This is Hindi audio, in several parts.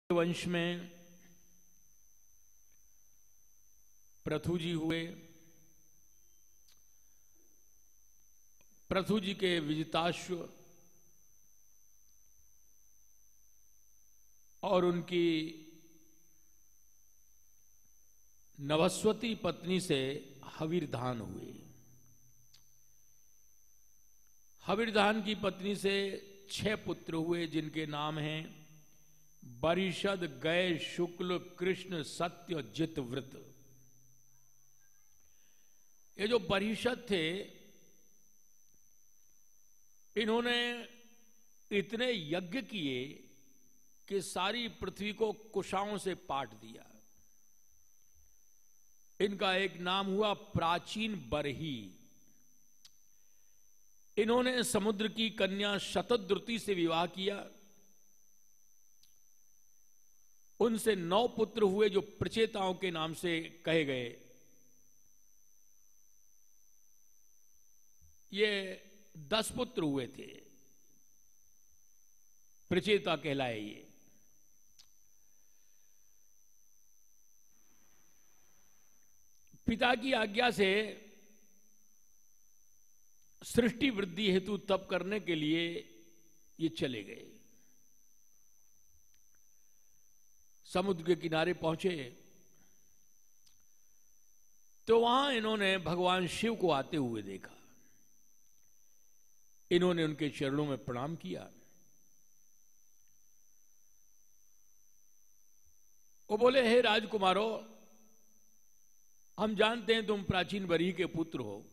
वंश में पृथु जी हुए। पृथु जी के विजिताश्व और उनकी नभस्वती पत्नी से हविर्धान हुए। हविर्धान की पत्नी से 6 पुत्र हुए, जिनके नाम हैं बरिषद, गय, शुक्ल, कृष्ण, सत्य, जितवृत। ये जो बरिषद थे, इन्होंने इतने यज्ञ किए कि सारी पृथ्वी को कुशाओं से पाट दिया। इनका एक नाम हुआ प्राचीन बरही। इन्होंने समुद्र की कन्या शतद्रुति से विवाह किया। उनसे 9 पुत्र हुए, जो प्रचेताओं के नाम से कहे गए। ये 10 पुत्र हुए थे, प्रचेता कहलाए ये। पिता की आज्ञा से सृष्टि वृद्धि हेतु तप करने के लिए ये चले गए। समुद्र के किनारे पहुंचे तो वहां इन्होंने भगवान शिव को आते हुए देखा। इन्होंने उनके चरणों में प्रणाम किया। वो बोले, हे राजकुमारों, हम जानते हैं तुम प्राचीन बरही के पुत्र हो,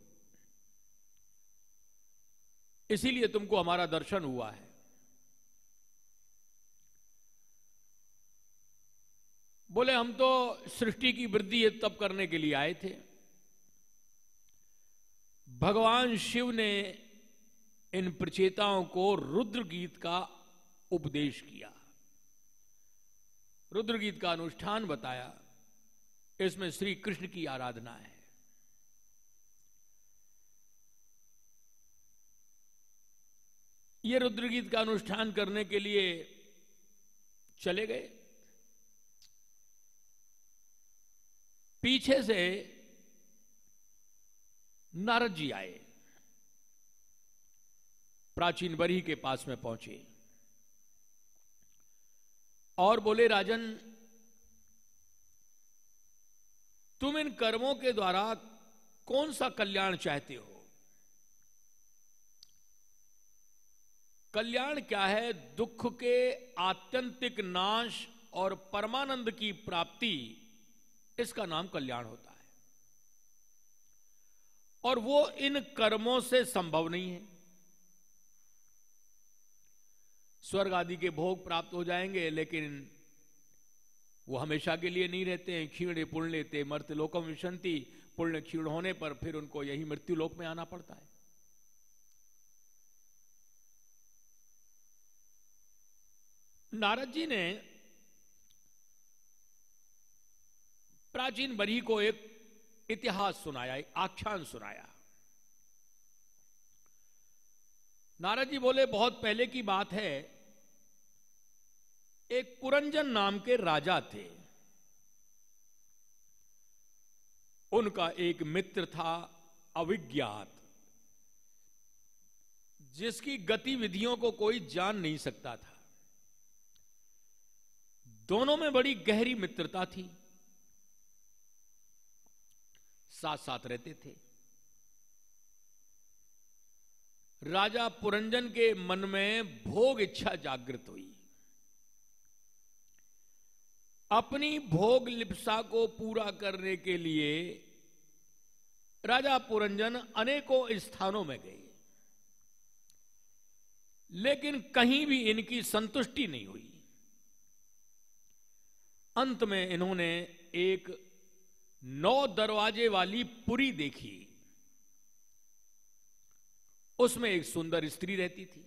इसीलिए तुमको हमारा दर्शन हुआ है। बोले, हम तो सृष्टि की वृद्धि तप करने के लिए आए थे। भगवान शिव ने इन प्रचेताओं को रुद्र गीत का उपदेश किया, रुद्र गीत का अनुष्ठान बताया। इसमें श्री कृष्ण की आराधना है। ये रुद्र गीत का अनुष्ठान करने के लिए चले गए। पीछे से नारद जी आए, प्राचीन बरही के पास में पहुंचे और बोले, राजन, तुम इन कर्मों के द्वारा कौन सा कल्याण चाहते हो? कल्याण क्या है? दुख के आत्यंतिक नाश और परमानंद की प्राप्ति, इसका नाम कल्याण होता है। और वो इन कर्मों से संभव नहीं है। स्वर्ग आदि के भोग प्राप्त हो जाएंगे, लेकिन वो हमेशा के लिए नहीं रहते हैं। क्षीणे पुण्य ते मर्त्यलोकम विशंति। पुण्य क्षीण होने पर फिर उनको यही मृत्युलोक में आना पड़ता है। नारद जी ने प्राचीन बरही को एक इतिहास सुनाया, एक आख्यान सुनाया। नारद जी बोले, बहुत पहले की बात है, एक पुरंजन नाम के राजा थे। उनका एक मित्र था अविज्ञात, जिसकी गतिविधियों को कोई जान नहीं सकता था। दोनों में बड़ी गहरी मित्रता थी, साथ साथ रहते थे। राजा पुरंजन के मन में भोग इच्छा जागृत हुई। अपनी भोग लिप्सा को पूरा करने के लिए राजा पुरंजन अनेकों स्थानों में गए, लेकिन कहीं भी इनकी संतुष्टि नहीं हुई। अंत में इन्होंने एक 9 दरवाजे वाली पुरी देखी। उसमें एक सुंदर स्त्री रहती थी।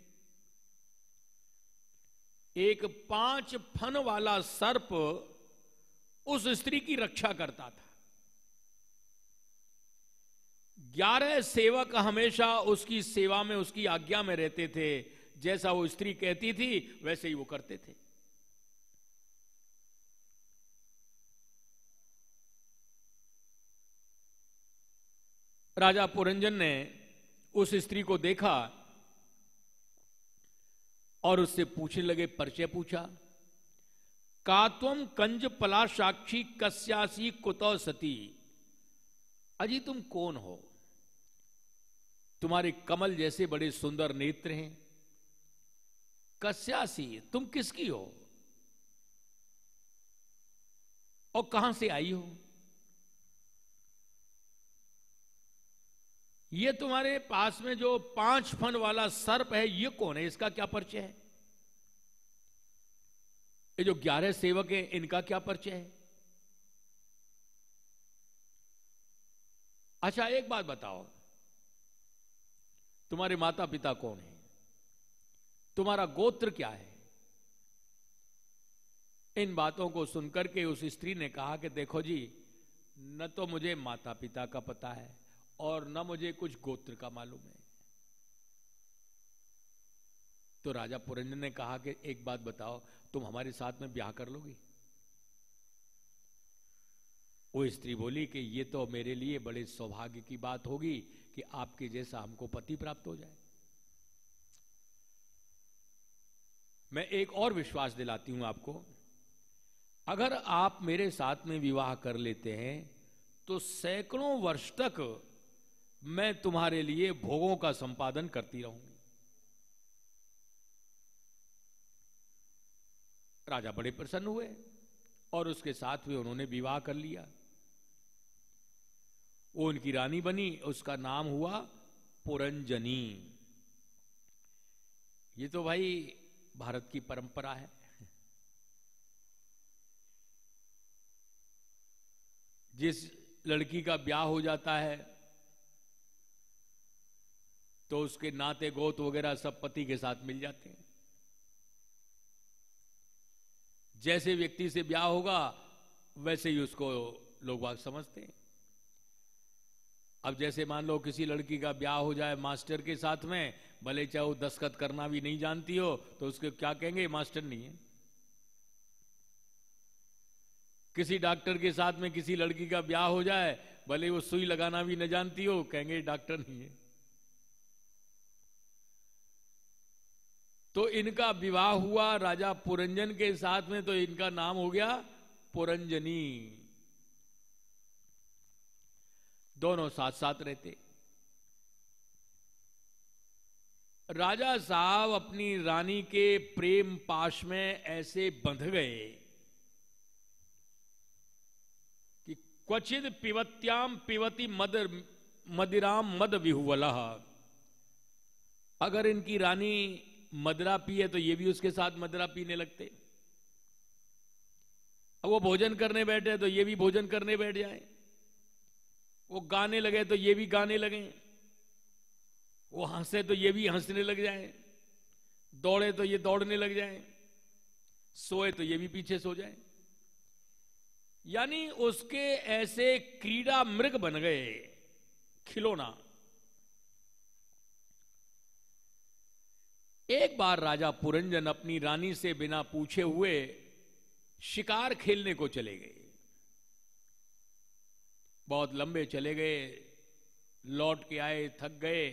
एक 5 फन वाला सर्प उस स्त्री की रक्षा करता था। 11 सेवक हमेशा उसकी सेवा में, उसकी आज्ञा में रहते थे। जैसा वो स्त्री कहती थी वैसे ही वो करते थे। राजा पुरंजन ने उस स्त्री को देखा और उससे पूछने लगे, परिचय पूछा। कात्वम कंज पला साक्षी कस्यासी कुतो सती। अजी तुम कौन हो? तुम्हारे कमल जैसे बड़े सुंदर नेत्र हैं। कस्यासी, तुम किसकी हो और कहां से आई हो? ये तुम्हारे पास में जो 5 फन वाला सर्प है, ये कौन है? इसका क्या परिचय है? ये जो 11 सेवक हैं, इनका क्या परिचय है? अच्छा एक बात बताओ, तुम्हारे माता पिता कौन है? तुम्हारा गोत्र क्या है? इन बातों को सुनकर के उस स्त्री ने कहा कि देखो जी, न तो मुझे माता पिता का पता है और न मुझे कुछ गोत्र का मालूम है। तो राजा पुरंजन ने कहा कि एक बात बताओ, तुम हमारे साथ में ब्याह कर लोगी? वो स्त्री बोली कि ये तो मेरे लिए बड़े सौभाग्य की बात होगी कि आपके जैसा हमको पति प्राप्त हो जाए। मैं एक और विश्वास दिलाती हूं आपको, अगर आप मेरे साथ में विवाह कर लेते हैं तो सैकड़ों वर्ष तक मैं तुम्हारे लिए भोगों का संपादन करती रहूंगी। राजा बड़े प्रसन्न हुए और उसके साथ में उन्होंने विवाह कर लिया। वो उनकी रानी बनी, उसका नाम हुआ पुरंजनी। ये तो भाई भारत की परंपरा है। जिस लड़की का ब्याह हो जाता है तो उसके नाते गोत वगैरह सब पति के साथ मिल जाते हैं। जैसे व्यक्ति से ब्याह होगा वैसे ही उसको लोग बाग समझते हैं। अब जैसे मान लो किसी लड़की का ब्याह हो जाए मास्टर के साथ में, भले चाहे वो दस्तखत करना भी नहीं जानती हो, तो उसके क्या कहेंगे? मास्टर नहीं है। किसी डॉक्टर के साथ में किसी लड़की का ब्याह हो जाए, भले वो सुई लगाना भी न जानती हो, कहेंगे डॉक्टर नहीं है। तो इनका विवाह हुआ राजा पुरंजन के साथ में, तो इनका नाम हो गया पुरंजनी। दोनों साथ साथ रहते। राजा साहब अपनी रानी के प्रेम पाश में ऐसे बंध गए कि क्वचिद पिबत्याम पिबती मदिराम मद विहुवलः। अगर इनकी रानी मदरा पिए तो ये भी उसके साथ मदरा पीने लगते। अब वो भोजन करने बैठे तो ये भी भोजन करने बैठ जाए। वो गाने लगे तो ये भी गाने लगे। वो हंसे तो ये भी हंसने लग जाए। दौड़े तो ये दौड़ने लग जाए। सोए तो ये भी पीछे सो जाए। यानी उसके ऐसे क्रीड़ा मृग बन गए, खिलौना। एक बार राजा पुरंजन अपनी रानी से बिना पूछे हुए शिकार खेलने को चले गए। बहुत लंबे चले गए, लौट के आए, थक गए,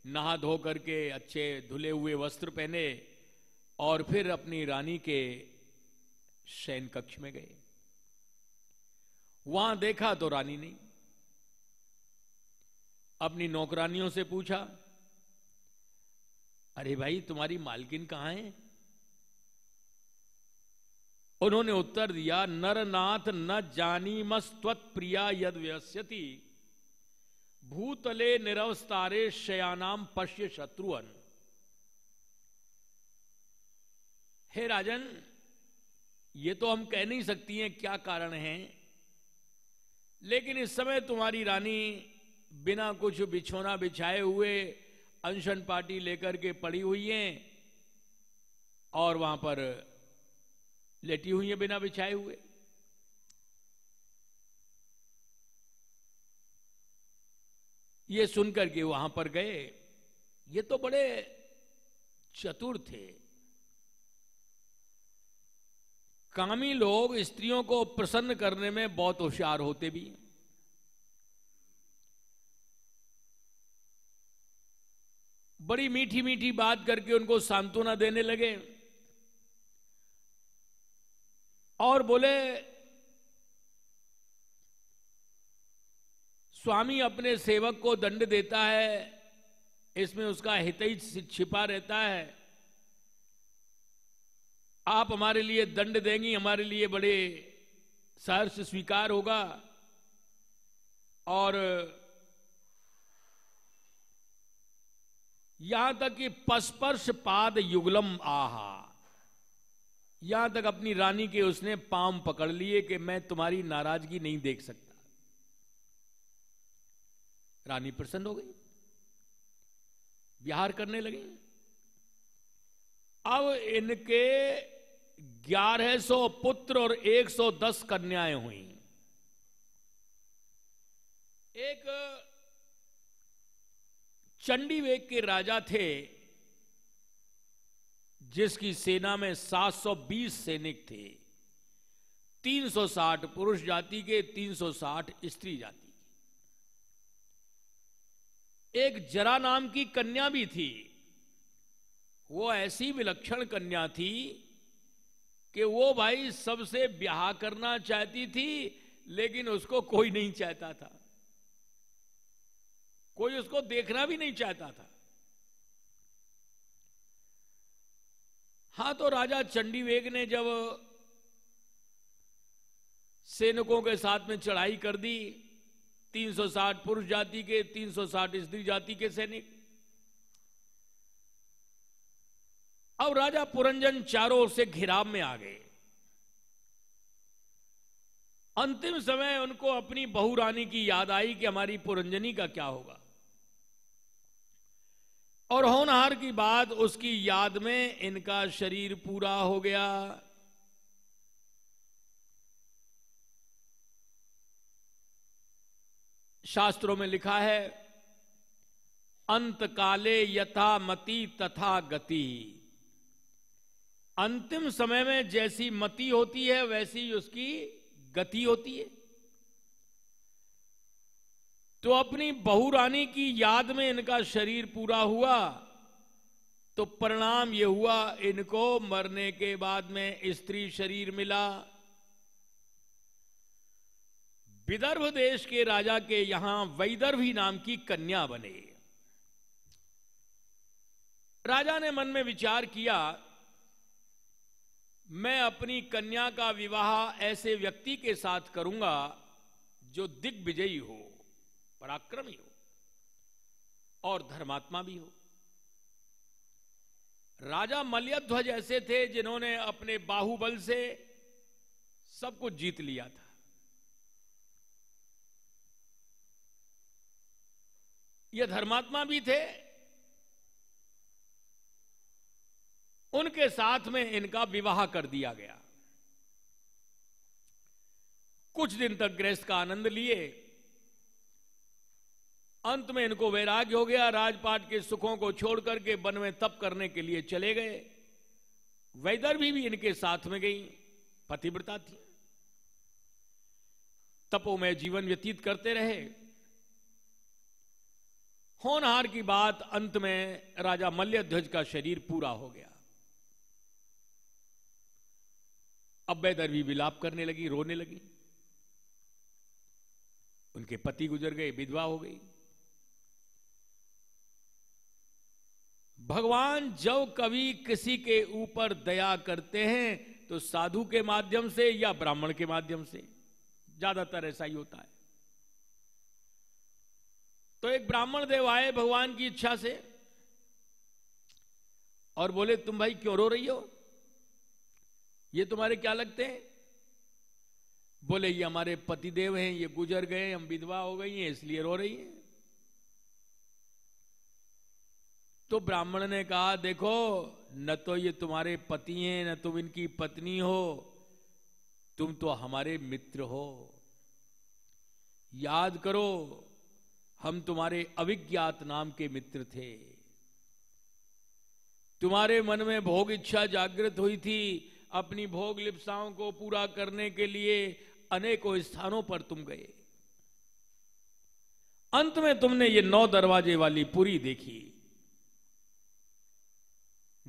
नहा धो करके अच्छे धुले हुए वस्त्र पहने और फिर अपनी रानी के शयन कक्ष में गए। वहां देखा तो रानी नहीं। अपनी नौकरानियों से पूछा, अरे भाई तुम्हारी मालकिन कहां है? उन्होंने उत्तर दिया, नरनाथ न जानीमस्त्वत् प्रिया यद व्यस्यति भूतले निरवस्तारे शयानाम पश्य शत्रुअन। हे राजन, ये तो हम कह नहीं सकती हैं क्या कारण है, लेकिन इस समय तुम्हारी रानी बिना कुछ बिछोना बिछाए हुए अनशन पार्टी लेकर के पड़ी हुई हैं और वहां पर लेटी हुई है बिना बिछाए हुए। ये सुनकर के वहां पर गए। ये तो बड़े चतुर थे। कामी लोग स्त्रियों को प्रसन्न करने में बहुत होशियार होते भी। बड़ी मीठी मीठी बात करके उनको सांत्वना देने लगे और बोले, स्वामी अपने सेवक को दंड देता है, इसमें उसका हित ही छिपा रहता है। आप हमारे लिए दंड देंगी, हमारे लिए बड़े सहर्ष स्वीकार होगा। और यहां तक कि पस्पर्श पाद युगलम आहा, यहां तक अपनी रानी के उसने पांव पकड़ लिए कि मैं तुम्हारी नाराजगी नहीं देख सकता। रानी प्रसन्न हो गई, विहार करने लगी। अब इनके 1100 पुत्र और 110 कन्याएं हुई। एक चंडीवेग के राजा थे जिसकी सेना में 720 सैनिक थे, 360 पुरुष जाति के, 360 स्त्री जाति के। एक जरा नाम की कन्या भी थी। वो ऐसी विलक्षण कन्या थी कि वो भाई सबसे ब्याह करना चाहती थी, लेकिन उसको कोई नहीं चाहता था, कोई उसको देखना भी नहीं चाहता था। हाँ, तो राजा चंडीवेग ने जब सैनिकों के साथ में चढ़ाई कर दी, 360 पुरुष जाति के, 360 स्त्री जाति के सैनिक। अब राजा पुरंजन चारों ओर से घिराव में आ गए। अंतिम समय उनको अपनी बहू रानी की याद आई कि हमारी पुरंजनी का क्या होगा। और होनहार की बात, उसकी याद में इनका शरीर पूरा हो गया। शास्त्रों में लिखा है, अंत काले यथा मति तथा गति। अंतिम समय में जैसी मति होती है वैसी उसकी गति होती है। तो अपनी बहू रानी की याद में इनका शरीर पूरा हुआ, तो परिणाम यह हुआ इनको मरने के बाद में स्त्री शरीर मिला। विदर्भ देश के राजा के यहां वैदर्भी नाम की कन्या बने। राजा ने मन में विचार किया, मैं अपनी कन्या का विवाह ऐसे व्यक्ति के साथ करूंगा जो दिग्विजयी हो, पराक्रमी हो और धर्मात्मा भी हो। राजा मल्यध्वज ऐसे थे जिन्होंने अपने बाहुबल से सब कुछ जीत लिया था। ये धर्मात्मा भी थे। उनके साथ में इनका विवाह कर दिया गया। कुछ दिन तक गृहस्थ का आनंद लिए। अंत में इनको वैराग्य हो गया। राजपाट के सुखों को छोड़ करके वन में तप करने के लिए चले गए। वैदर्भी भी इनके साथ में गई, पतिव्रता थी। तपोमय जीवन व्यतीत करते रहे। होनहार की बात, अंत में राजा मल्यध्वज का शरीर पूरा हो गया। अब वैदर्भी विलाप करने लगी, रोने लगी। उनके पति गुजर गए, विधवा हो गई। भगवान जब कभी किसी के ऊपर दया करते हैं तो साधु के माध्यम से या ब्राह्मण के माध्यम से, ज्यादातर ऐसा ही होता है। तो एक ब्राह्मण देव आए भगवान की इच्छा से और बोले, तुम भाई क्यों रो रही हो? ये तुम्हारे क्या लगते हैं? बोले, ये हमारे पतिदेव हैं, ये गुजर गए, हम विधवा हो गई हैं इसलिए रो रही हैं। तो ब्राह्मण ने कहा, देखो, न तो ये तुम्हारे पति हैं, न तुम इनकी पत्नी हो, तुम तो हमारे मित्र हो। याद करो, हम तुम्हारे अविज्ञात नाम के मित्र थे। तुम्हारे मन में भोग इच्छा जागृत हुई थी। अपनी भोग लिप्साओं को पूरा करने के लिए अनेकों स्थानों पर तुम गए। अंत में तुमने ये 9 दरवाजे वाली पुरी देखी।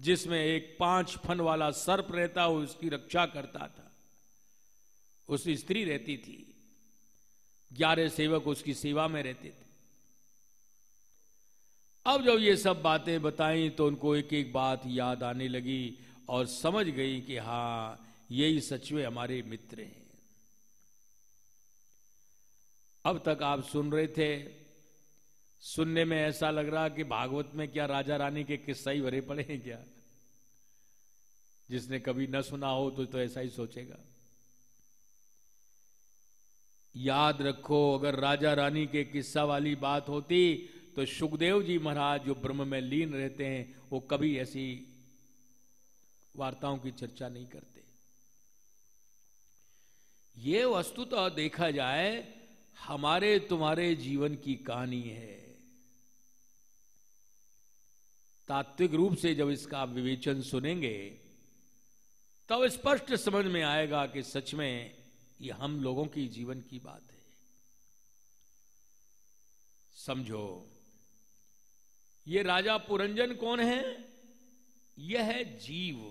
जिसमें एक 5 फन वाला सर्प रहता, उसकी रक्षा करता था। उस स्त्री रहती थी, 11 सेवक उसकी सेवा में रहते थे। अब जब ये सब बातें बताई तो उनको एक एक बात याद आने लगी और समझ गई कि हाँ, यही सच में हमारे मित्र हैं। अब तक आप सुन रहे थे, सुनने में ऐसा लग रहा कि भागवत में क्या राजा रानी के किस्सा ही भरे पड़े हैं क्या? जिसने कभी न सुना हो तो ऐसा ही सोचेगा। याद रखो, अगर राजा रानी के किस्सा वाली बात होती तो सुखदेव जी महाराज जो ब्रह्म में लीन रहते हैं, वो कभी ऐसी वार्ताओं की चर्चा नहीं करते। ये वस्तुतः देखा जाए हमारे तुम्हारे जीवन की कहानी है। तात्विक रूप से जब इसका विवेचन सुनेंगे तब स्पष्ट समझ में आएगा कि सच में ये हम लोगों की जीवन की बात है। समझो, ये राजा पुरंजन कौन है? यह है जीव।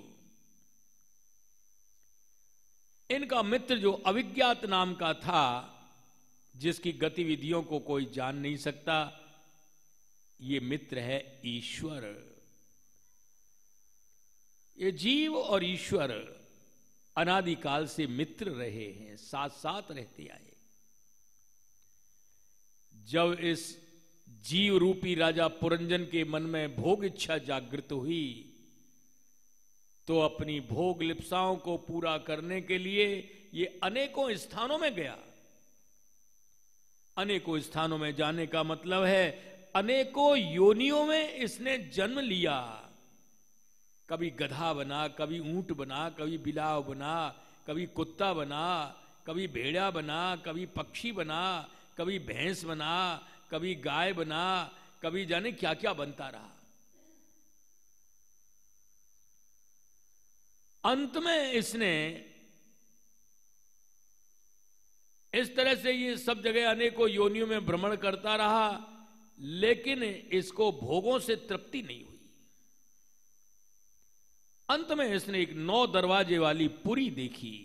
इनका मित्र जो अविज्ञात नाम का था, जिसकी गतिविधियों को कोई जान नहीं सकता, ये मित्र है ईश्वर। ये जीव और ईश्वर अनादिकाल से मित्र रहे हैं, साथ साथ रहते आए। जब इस जीव रूपी राजा पुरंजन के मन में भोग इच्छा जागृत हुई तो अपनी भोग लिप्साओं को पूरा करने के लिए ये अनेकों स्थानों में गया। अनेकों स्थानों में जाने का मतलब है अनेकों योनियों में इसने जन्म लिया। कभी गधा बना, कभी ऊंट बना, कभी बिलाव बना, कभी कुत्ता बना, कभी भेड़ा बना, कभी पक्षी बना, कभी भैंस बना, कभी गाय बना, कभी जाने क्या क्या बनता रहा। अंत में इसने इस तरह से ये सब जगह अनेकों योनियों में भ्रमण करता रहा, लेकिन इसको भोगों से तृप्ति नहीं हुई। अंत में इसने एक 9 दरवाजे वाली पुरी देखी,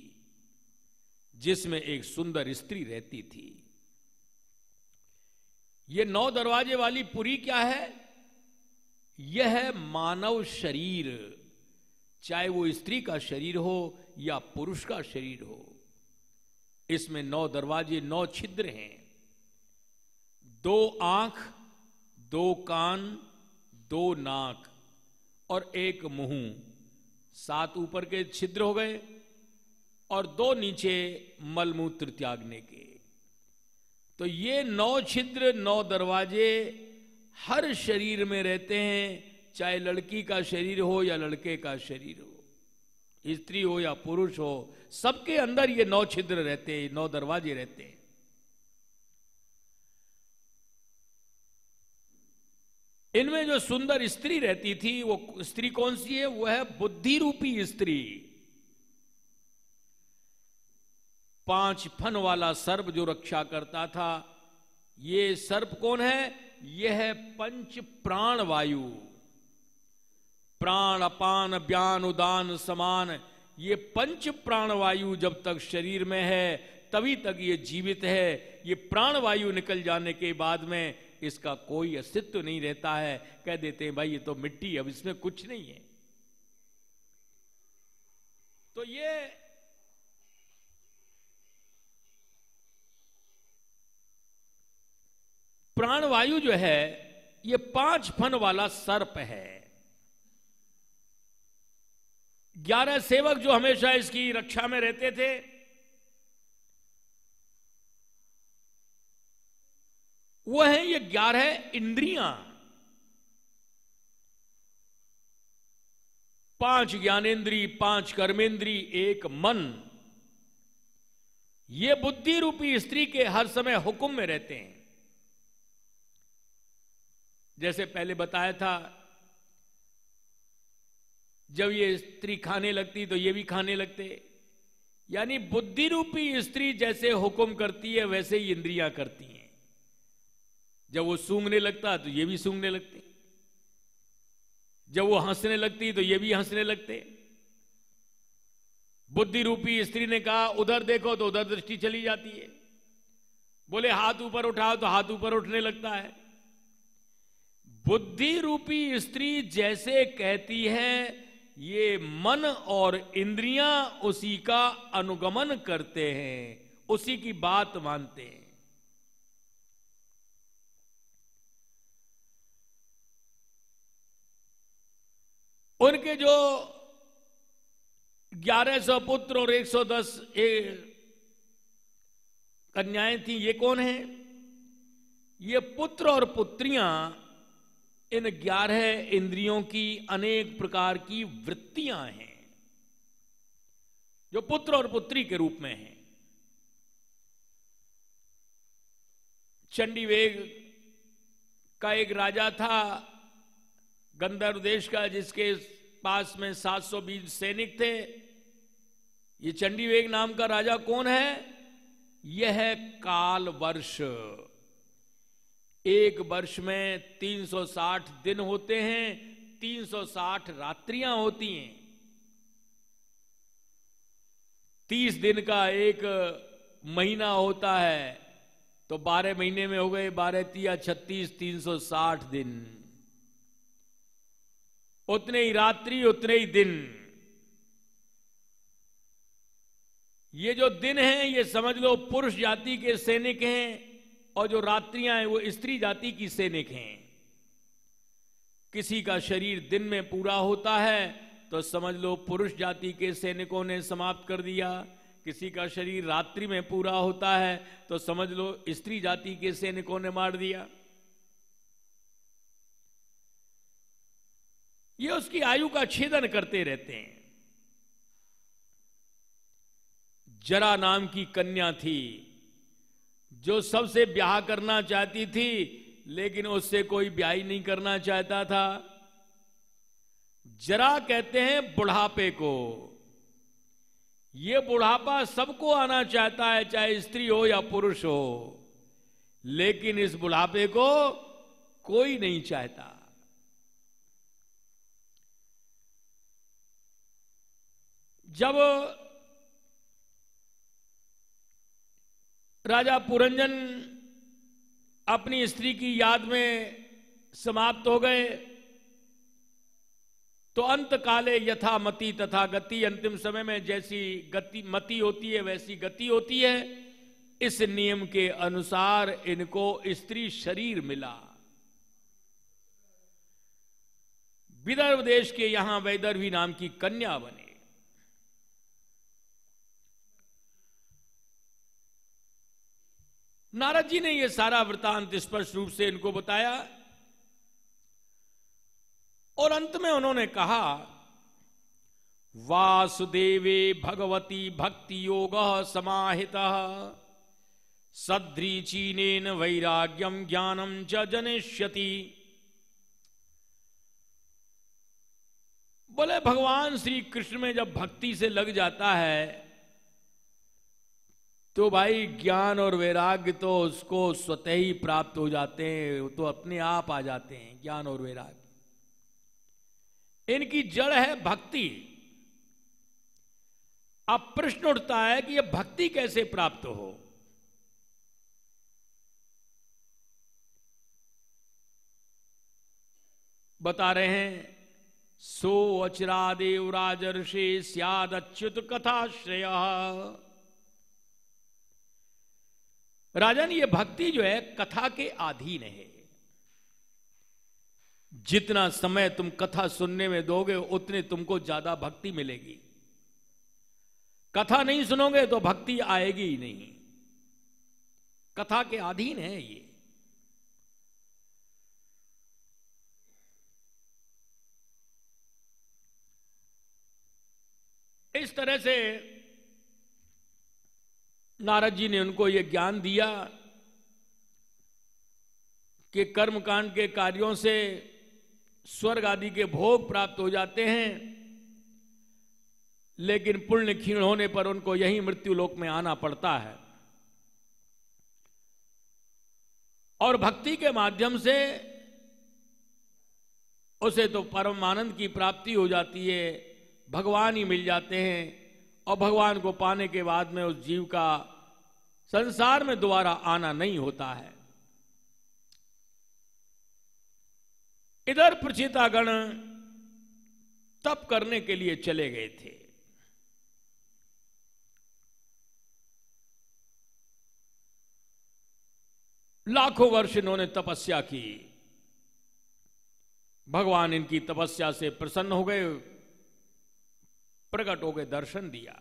जिसमें एक सुंदर स्त्री रहती थी। ये 9 दरवाजे वाली पुरी क्या है? यह है मानव शरीर, चाहे वो स्त्री का शरीर हो या पुरुष का शरीर हो। इसमें 9 दरवाजे, 9 छिद्र हैं। 2 आंख, 2 कान, 2 नाक और 1 मुंह। 7 ऊपर के छिद्र हो गए और 2 नीचे मलमूत्र त्यागने के। तो ये 9 छिद्र, 9 दरवाजे हर शरीर में रहते हैं, चाहे लड़की का शरीर हो या लड़के का शरीर हो, स्त्री हो या पुरुष हो, सबके अंदर ये 9 छिद्र रहते हैं, 9 दरवाजे रहते हैं। इनमें जो सुंदर स्त्री रहती थी, वो स्त्री कौन सी है? वो है बुद्धि रूपी स्त्री। 5 फन वाला सर्प जो रक्षा करता था, ये सर्प कौन है? यह है पंच प्राण वायु। प्राण अपान व्यान उदान समान, ये पंच प्राण वायु जब तक शरीर में है तभी तक ये जीवित है। ये प्राण वायु निकल जाने के बाद में इसका कोई अस्तित्व नहीं रहता है। कह देते हैं भाई ये तो मिट्टी, अब इसमें कुछ नहीं है। तो ये प्राणवायु जो है, ये 5 फन वाला सर्प है। 11 सेवक जो हमेशा इसकी रक्षा में रहते थे, वो है ये 11 इंद्रियां। 5 ज्ञानेंद्री, 5 कर्मेंद्री, 1 मन। ये बुद्धि रूपी स्त्री के हर समय हुक्म में रहते हैं। जैसे पहले बताया था, जब ये स्त्री खाने लगती तो ये भी खाने लगते। यानी बुद्धि रूपी स्त्री जैसे हुक्म करती है वैसे ही इंद्रियां करती हैं। जब वो सूंघने लगता तो ये भी सूंघने लगते। जब वो हंसने लगती तो ये भी हंसने लगते। बुद्धि रूपी स्त्री ने कहा उधर देखो तो उधर दृष्टि चली जाती है, बोले हाथ ऊपर उठाओ तो हाथ ऊपर उठने लगता है। बुद्धि रूपी स्त्री जैसे कहती है ये मन और इंद्रियां उसी का अनुगमन करते हैं, उसी की बात मानते हैं। उनके जो 1100 पुत्र और 110 कन्याएं थी, ये कौन है? ये पुत्र और पुत्रियां इन 11 इंद्रियों की अनेक प्रकार की वृत्तियां हैं जो पुत्र और पुत्री के रूप में हैं। चंडीवेग का एक राजा था गंधर्व देश का, जिसके पास में 720 सैनिक थे। ये चंडीवेग नाम का राजा कौन है? यह है काल वर्ष। एक वर्ष में 360 दिन होते हैं, 360 रात्रियां होती हैं। 30 दिन का एक महीना होता है, तो 12 महीने में हो गए 12 तिया 36, 360 दिन। उतने ही रात्रि उतने ही दिन। ये जो दिन हैं ये समझ लो पुरुष जाति के सैनिक हैं, और जो रात्रियां हैं वो स्त्री जाति की सैनिक हैं। किसी का शरीर दिन में पूरा होता है तो समझ लो पुरुष जाति के सैनिकों ने समाप्त कर दिया, किसी का शरीर रात्रि में पूरा होता है तो समझ लो स्त्री जाति के सैनिकों ने मार दिया। ये उसकी आयु का छेदन करते रहते हैं। जरा नाम की कन्या थी जो सबसे ब्याह करना चाहती थी, लेकिन उससे कोई ब्याह ही नहीं करना चाहता था। जरा कहते हैं बुढ़ापे को। ये बुढ़ापा सबको आना चाहता है, चाहे स्त्री हो या पुरुष हो, लेकिन इस बुढ़ापे को कोई नहीं चाहता। जब राजा पुरंजन अपनी स्त्री की याद में समाप्त हो गए तो अंत काले यथा मति तथा गति, अंतिम समय में जैसी गति मति होती है वैसी गति होती है। इस नियम के अनुसार इनको स्त्री शरीर मिला। विदर्भ देश के यहां वैदर्भी नाम की कन्या बने। नारद जी ने यह सारा वृतांत स्पष्ट रूप से इनको बताया और अंत में उन्होंने कहा वासुदेवे भगवती भक्ति योग समाहितः सद्रीचीनेन वैराग्यम ज्ञानम च जनिष्यति। बोले भगवान श्री कृष्ण में जब भक्ति से लग जाता है तो भाई ज्ञान और वैराग्य तो उसको स्वतः ही प्राप्त हो जाते हैं, वो तो अपने आप आ जाते हैं ज्ञान और वैराग्य। इनकी जड़ है भक्ति। अब प्रश्न उठता है कि यह भक्ति कैसे प्राप्त हो। बता रहे हैं सो अचरादेव राजर्षि स्याद अच्युत कथाश्रय। राजन, ये भक्ति जो है कथा के अधीन है। जितना समय तुम कथा सुनने में दोगे उतने तुमको ज्यादा भक्ति मिलेगी। कथा नहीं सुनोगे तो भक्ति आएगी ही नहीं। कथा के अधीन है ये। इस तरह से नारद जी ने उनको यह ज्ञान दिया कि कर्मकांड के कार्यों से स्वर्ग आदि के भोग प्राप्त हो जाते हैं, लेकिन पुण्य क्षीण होने पर उनको यही मृत्यु लोक में आना पड़ता है। और भक्ति के माध्यम से उसे तो परम आनंद की प्राप्ति हो जाती है, भगवान ही मिल जाते हैं, और भगवान को पाने के बाद में उस जीव का संसार में दोबारा आना नहीं होता है। इधर प्रचेतागण तप करने के लिए चले गए थे। लाखों वर्ष इन्होंने तपस्या की, भगवान इनकी तपस्या से प्रसन्न हो गए, प्रकट हो गए, दर्शन दिया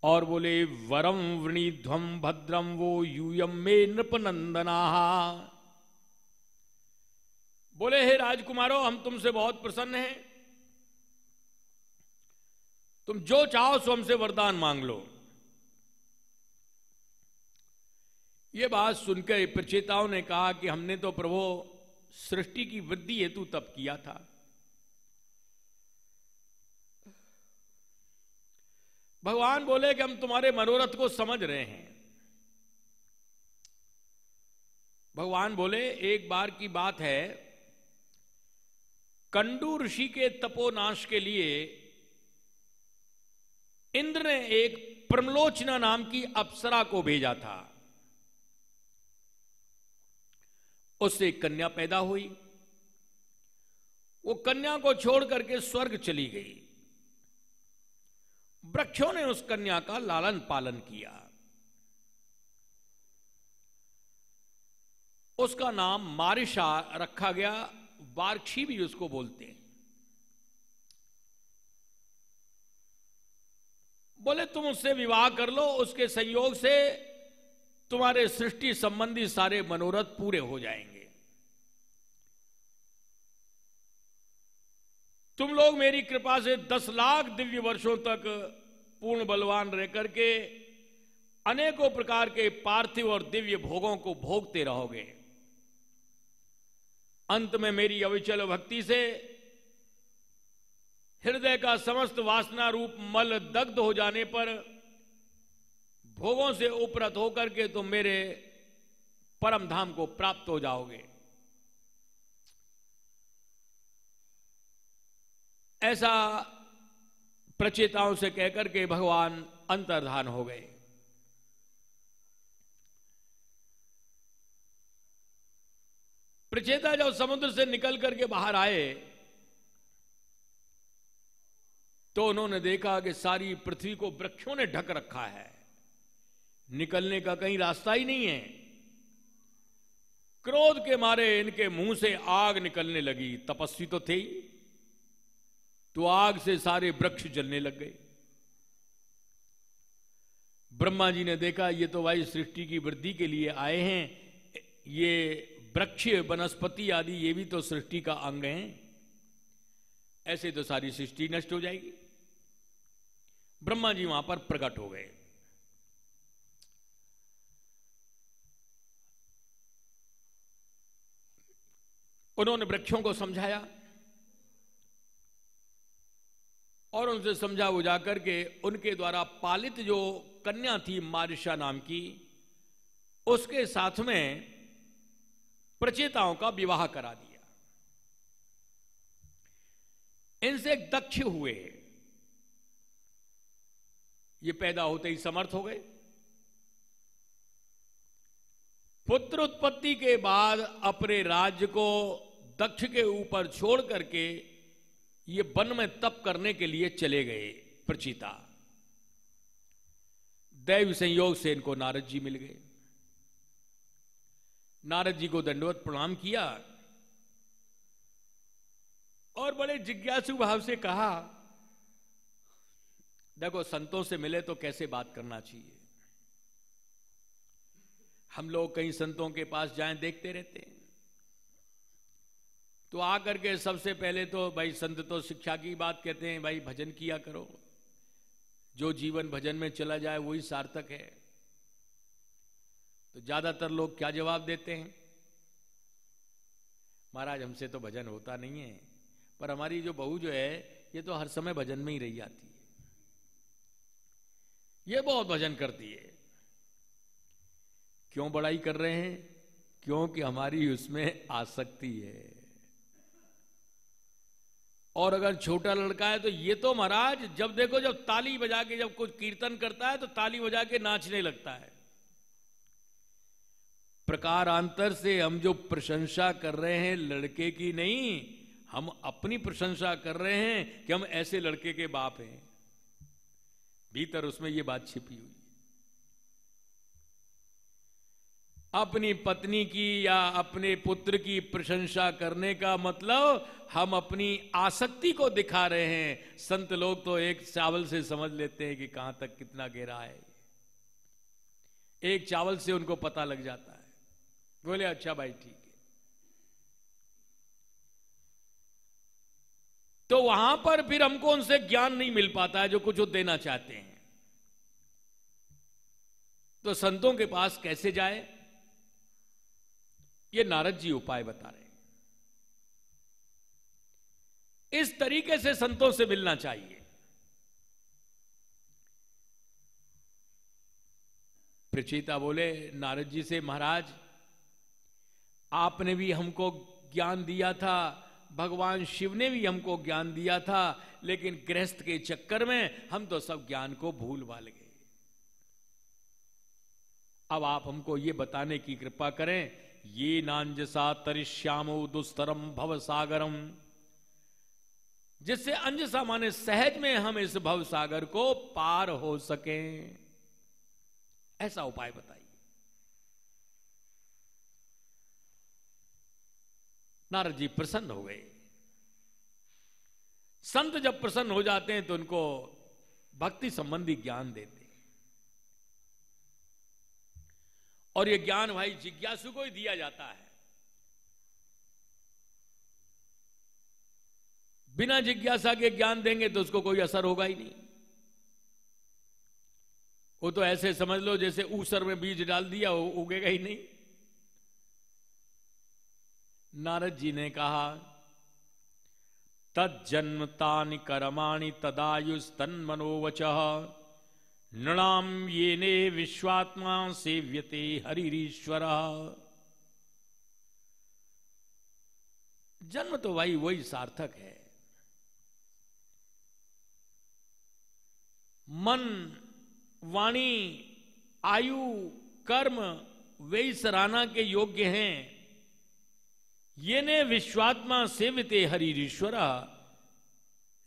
और बोले वरम वृणीध्वम भद्रम वो यूयम में नृपनंदना। बोले हे राजकुमारों, हम तुमसे बहुत प्रसन्न हैं, तुम जो चाहो सो हमसे वरदान मांग लो। ये बात सुनकर प्रचेताओं ने कहा कि हमने तो प्रभु सृष्टि की वृद्धि हेतु तप किया था, भगवान बोले कि हम तुम्हारे मनोरथ को समझ रहे हैं। भगवान बोले एक बार की बात है, कंडू ऋषि के तपोनाश के लिए इंद्र ने एक प्रमलोचना नाम की अप्सरा को भेजा था। उससे एक कन्या पैदा हुई, वो कन्या को छोड़ करके स्वर्ग चली गई। वृक्षों ने उस कन्या का लालन पालन किया, उसका नाम मारिशा रखा गया, वार्क्षी भी उसको बोलते हैं। बोले तुम उससे विवाह कर लो, उसके संयोग से तुम्हारे सृष्टि संबंधी सारे मनोरथ पूरे हो जाएंगे। तुम लोग मेरी कृपा से 10 लाख दिव्य वर्षों तक पूर्ण बलवान रह करके अनेकों प्रकार के पार्थिव और दिव्य भोगों को भोगते रहोगे। अंत में मेरी अविचल भक्ति से हृदय का समस्त वासना रूप मल दग्ध हो जाने पर भोगों से उपरत होकर के तुम मेरे परम धाम को प्राप्त हो जाओगे। ऐसा प्रचेताओं से कहकर के भगवान अंतर्धान हो गए। प्रचेता जब समुद्र से निकल करके बाहर आए तो उन्होंने देखा कि सारी पृथ्वी को वृक्षों ने ढक रखा है, निकलने का कहीं रास्ता ही नहीं है। क्रोध के मारे इनके मुंह से आग निकलने लगी। तपस्वी तो थे ही, तो आग से सारे वृक्ष जलने लग गए। ब्रह्मा जी ने देखा ये तो भाई सृष्टि की वृद्धि के लिए आए हैं, ये वृक्ष वनस्पति आदि ये भी तो सृष्टि का अंग हैं, ऐसे तो सारी सृष्टि नष्ट हो जाएगी। ब्रह्मा जी वहां पर प्रकट हो गए। उन्होंने वृक्षों को समझाया और उनसे समझा बुझा करके उनके द्वारा पालित जो कन्या थी मारिशा नाम की, उसके साथ में प्रचेताओं का विवाह करा दिया। इनसे एक दक्ष हुए, ये पैदा होते ही समर्थ हो गए। पुत्र उत्पत्ति के बाद अपने राज्य को दक्ष के ऊपर छोड़ करके ये वन में तप करने के लिए चले गए प्रचेता। दैव संयोग से इनको नारद जी मिल गए। नारद जी को दंडवत प्रणाम किया और बड़े जिज्ञासु भाव से कहा, देखो संतों से मिले तो कैसे बात करना चाहिए। हम लोग कहीं संतों के पास जाएं देखते रहते हैं, तो आकर के सबसे पहले तो भाई संत तो शिक्षा की बात कहते हैं, भाई भजन किया करो, जो जीवन भजन में चला जाए वही सार्थक है। तो ज्यादातर लोग क्या जवाब देते हैं, महाराज हमसे तो भजन होता नहीं है, पर हमारी जो बहू जो है ये तो हर समय भजन में ही रही जाती है, ये बहुत भजन करती है। क्यों बड़ाई कर रहे हैं? क्योंकि हमारी उसमें आसक्ति है। और अगर छोटा लड़का है तो ये तो महाराज जब देखो जब ताली बजा के जब कुछ कीर्तन करता है तो ताली बजा के नाचने लगता है। प्रकारांतर से हम जो प्रशंसा कर रहे हैं लड़के की नहीं, हम अपनी प्रशंसा कर रहे हैं कि हम ऐसे लड़के के बाप हैं। भीतर उसमें ये बात छिपी हुई। अपनी पत्नी की या अपने पुत्र की प्रशंसा करने का मतलब हम अपनी आसक्ति को दिखा रहे हैं। संत लोग तो एक चावल से समझ लेते हैं कि कहां तक कितना गहरा है। एक चावल से उनको पता लग जाता है। बोले अच्छा भाई ठीक है। तो वहां पर फिर हमको उनसे ज्ञान नहीं मिल पाता है जो कुछ वो देना चाहते हैं। तो संतों के पास कैसे जाए, ये नारद जी उपाय बता रहे हैं। इस तरीके से संतों से मिलना चाहिए। प्रचेता बोले नारद जी से, महाराज आपने भी हमको ज्ञान दिया था, भगवान शिव ने भी हमको ज्ञान दिया था, लेकिन गृहस्थ के चक्कर में हम तो सब ज्ञान को भूल भाल गए। अब आप हमको ये बताने की कृपा करें, ये नांजसा तरिष्यामो दुस्तरम भव सागरम, जिससे अंजसा माने सहज में हम इस भव सागर को पार हो सकें, ऐसा उपाय बताइए। नारद जी प्रसन्न हो गए। संत जब प्रसन्न हो जाते हैं तो उनको भक्ति संबंधी ज्ञान देते हैं, और यह ज्ञान भाई जिज्ञासु को ही दिया जाता है। बिना जिज्ञासा के ज्ञान देंगे तो उसको कोई असर होगा ही नहीं। वो तो ऐसे समझ लो जैसे ऊसर में बीज डाल दिया, वो उगेगा ही नहीं। नारद जी ने कहा, तज्जन्मतानि कर्माणि तदायुस्तन्मनोवचः नृणाम येने विश्वात्मा सेव्यते हरिरीश्वर। जन्म तो भाई वही सार्थक है। मन, वाणी, आयु, कर्म वे सराहना के योग्य हैं। येने विश्वात्मा सेव्यते हरिरीश्वर,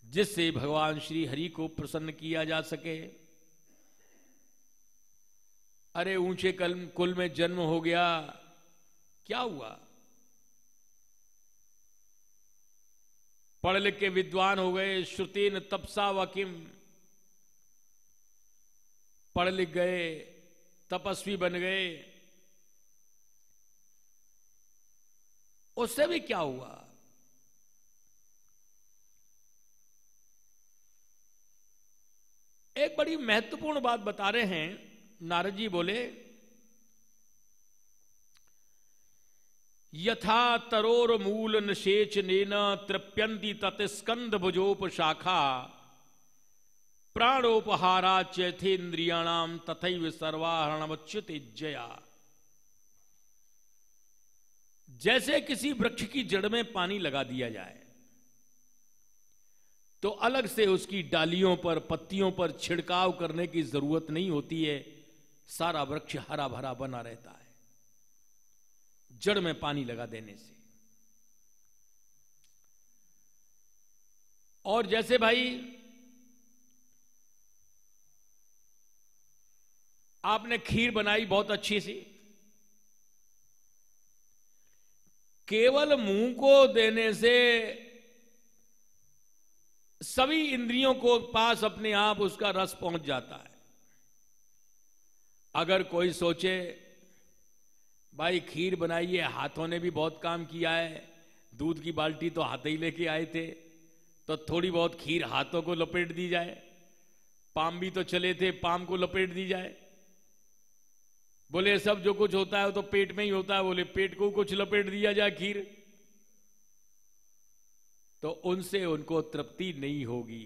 जिससे भगवान श्री हरि को प्रसन्न किया जा सके। अरे ऊंचे कुल में जन्म हो गया, क्या हुआ? पढ़ लिख के विद्वान हो गए, श्रुतेन तपसा वकिम, पढ़ लिख गए, तपस्वी बन गए, उससे भी क्या हुआ? एक बड़ी महत्वपूर्ण बात बता रहे हैं नारद जी। बोले, यथा तरोर मूल निषेचनेन तृप्यन्ति तत्स्कंद भुजोपशाखा प्राणोपहारा चेथेन्द्रियाणाम तथैव सर्वाहरणमच्युतेज्जया। जैसे किसी वृक्ष की जड़ में पानी लगा दिया जाए तो अलग से उसकी डालियों पर, पत्तियों पर छिड़काव करने की जरूरत नहीं होती है। सारा वृक्ष हरा भरा बना रहता है जड़ में पानी लगा देने से। और जैसे भाई आपने खीर बनाई बहुत अच्छी सी, केवल मुंह को देने से सभी इंद्रियों को पास अपने आप उसका रस पहुंच जाता है। अगर कोई सोचे भाई खीर बनाई है, हाथों ने भी बहुत काम किया है, दूध की बाल्टी तो हाथ ही लेके आए थे, तो थोड़ी बहुत खीर हाथों को लपेट दी जाए, पाम भी तो चले थे, पाम को लपेट दी जाए। बोले सब जो कुछ होता है वो तो पेट में ही होता है, बोले पेट को कुछ लपेट दिया जाए खीर, तो उनसे उनको तृप्ति नहीं होगी।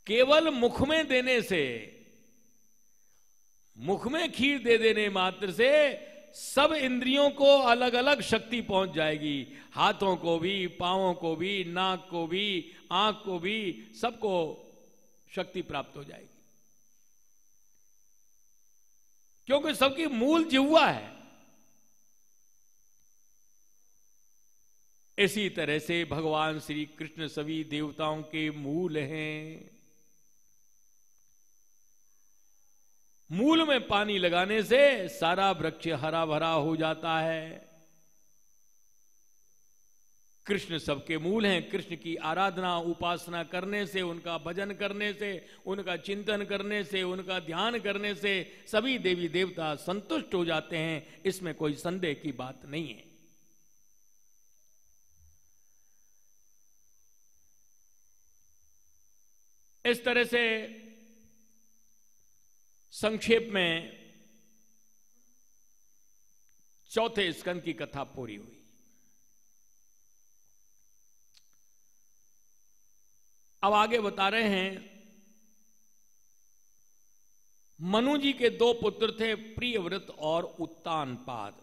केवल मुख में देने से, मुख में खीर दे देने मात्र से सब इंद्रियों को अलग अलग शक्ति पहुंच जाएगी, हाथों को भी, पांवों को भी, नाक को भी, आंख को भी, सबको शक्ति प्राप्त हो जाएगी, क्योंकि सबकी मूल जिह्वा है। इसी तरह से भगवान श्री कृष्ण सभी देवताओं के मूल हैं। मूल में पानी लगाने से सारा वृक्ष हरा भरा हो जाता है। कृष्ण सबके मूल हैं। कृष्ण की आराधना उपासना करने से, उनका भजन करने से, उनका चिंतन करने से, उनका ध्यान करने से सभी देवी देवता संतुष्ट हो जाते हैं, इसमें कोई संदेह की बात नहीं है। इस तरह से संक्षेप में चौथे स्कंद की कथा पूरी हुई। अब आगे बता रहे हैं, मनु जी के दो पुत्र थे, प्रियव्रत और उत्तानपाद।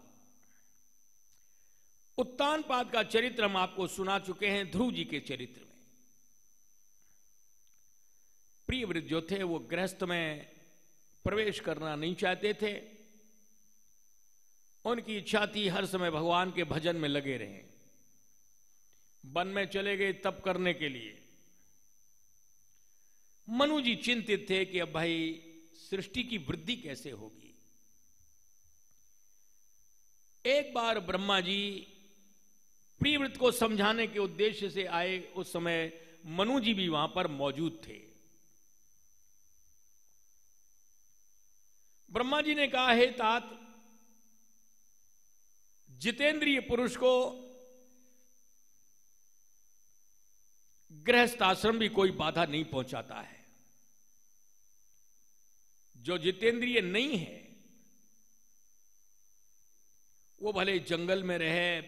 उत्तानपाद का चरित्र हम आपको सुना चुके हैं ध्रुव जी के चरित्र में। प्रियव्रत जो थे वो गृहस्थ में प्रवेश करना नहीं चाहते थे। उनकी इच्छा थी हर समय भगवान के भजन में लगे रहें। वन में चले गए तप करने के लिए। मनु जी चिंतित थे कि अब भाई सृष्टि की वृद्धि कैसे होगी। एक बार ब्रह्मा जी प्रियव्रत को समझाने के उद्देश्य से आए। उस समय मनु जी भी वहां पर मौजूद थे। ब्रह्मा जी ने कहा, हे तात, जितेंद्रिय पुरुष को गृहस्थ आश्रम भी कोई बाधा नहीं पहुंचाता है। जो जितेंद्रिय नहीं है वो भले जंगल में रहे,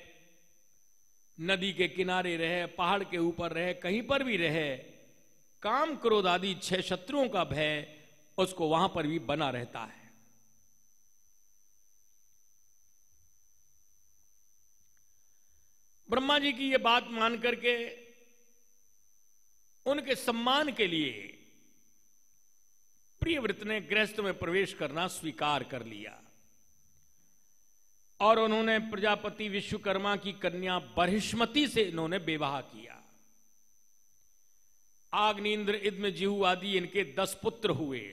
नदी के किनारे रहे, पहाड़ के ऊपर रहे, कहीं पर भी रहे, काम क्रोध आदि 6 शत्रुओं का भय उसको वहां पर भी बना रहता है। ब्रह्मा जी की यह बात मान करके उनके सम्मान के लिए प्रियव्रत ने गृहस्थ में प्रवेश करना स्वीकार कर लिया और उन्होंने प्रजापति विश्वकर्मा की कन्या बर्हिष्मति से इन्होंने विवाह किया। आग्नेन्द्र, इद्म, जिहु आदि इनके 10 पुत्र हुए।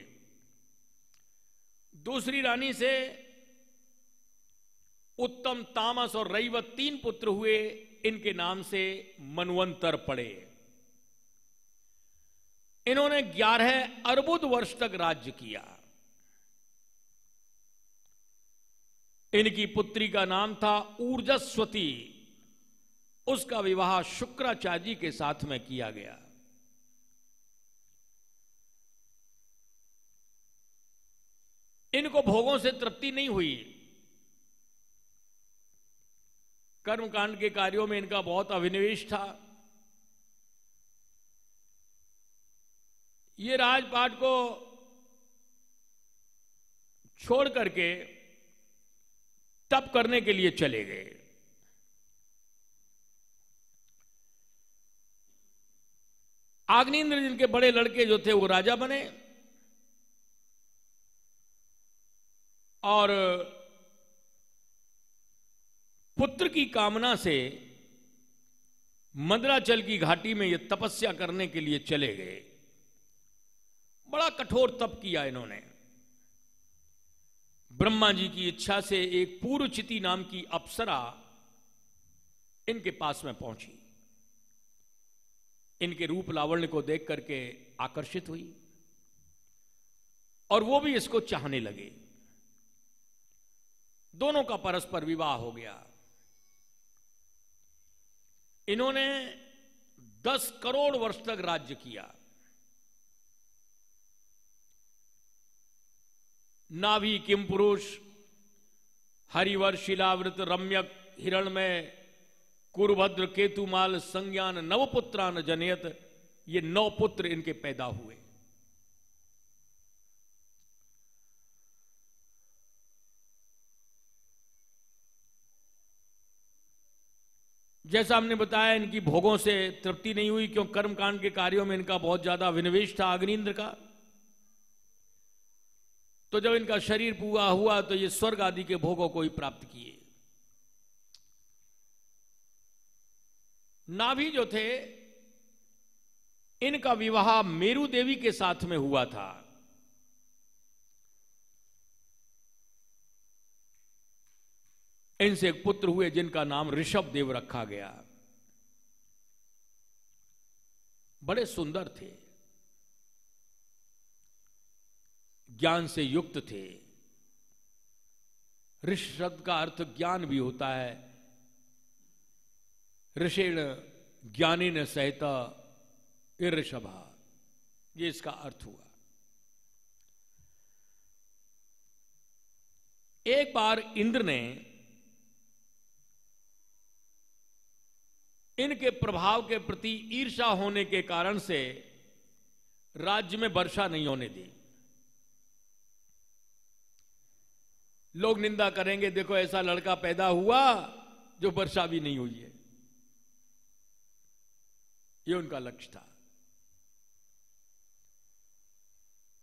दूसरी रानी से उत्तम, तामस और रैवत 3 पुत्र हुए। इनके नाम से मनवंतर पड़े। इन्होंने 11 अर्बुद वर्ष तक राज्य किया। इनकी पुत्री का नाम था ऊर्जस्वती। उसका विवाह शुक्राचार्य जी के साथ में किया गया। इनको भोगों से तृप्ति नहीं हुई। कर्मकांड के कार्यों में इनका बहुत अभिनिवेश था। ये राजपाट को छोड़ करके तप करने के लिए चले गए। आग्नेन्द्र जिनके बड़े लड़के जो थे वो राजा बने और पुत्र की कामना से मंदराचल की घाटी में ये तपस्या करने के लिए चले गए। बड़ा कठोर तप किया इन्होंने। ब्रह्मा जी की इच्छा से एक पूर्वचिति नाम की अप्सरा इनके पास में पहुंची। इनके रूप लावण्य को देख करके आकर्षित हुई और वो भी इसको चाहने लगे। दोनों का परस्पर विवाह हो गया। इन्होंने 10 करोड़ वर्ष तक राज्य किया। नाभि किम पुरुष, हरिवर, शिलावृत, रम्यक, हिरणमय, कुरुभद्र, केतुमाल, संज्ञान, नवपुत्रान जनयत, ये 9 पुत्र इनके पैदा हुए। जैसा हमने बताया, इनकी भोगों से तृप्ति नहीं हुई, क्यों कर्मकांड के कार्यों में इनका बहुत ज्यादा विनिवेश था अग्निंद्र का। तो जब इनका शरीर पूरा हुआ तो ये स्वर्ग आदि के भोगों को ही प्राप्त किए। नाभि जो थे, इनका विवाह मेरु देवी के साथ में हुआ था। इनसे एक पुत्र हुए जिनका नाम ऋषभ देव रखा गया। बड़े सुंदर थे, ज्ञान से युक्त थे। ऋष शब्द का अर्थ ज्ञान भी होता है। ऋषेण ज्ञानेन सहित ऋषभा, ये इसका अर्थ हुआ। एक बार इंद्र ने इनके प्रभाव के प्रति ईर्ष्या होने के कारण से राज्य में वर्षा नहीं होने दी। लोग निंदा करेंगे, देखो ऐसा लड़का पैदा हुआ जो वर्षा भी नहीं हुई है। ये उनका लक्ष्य था।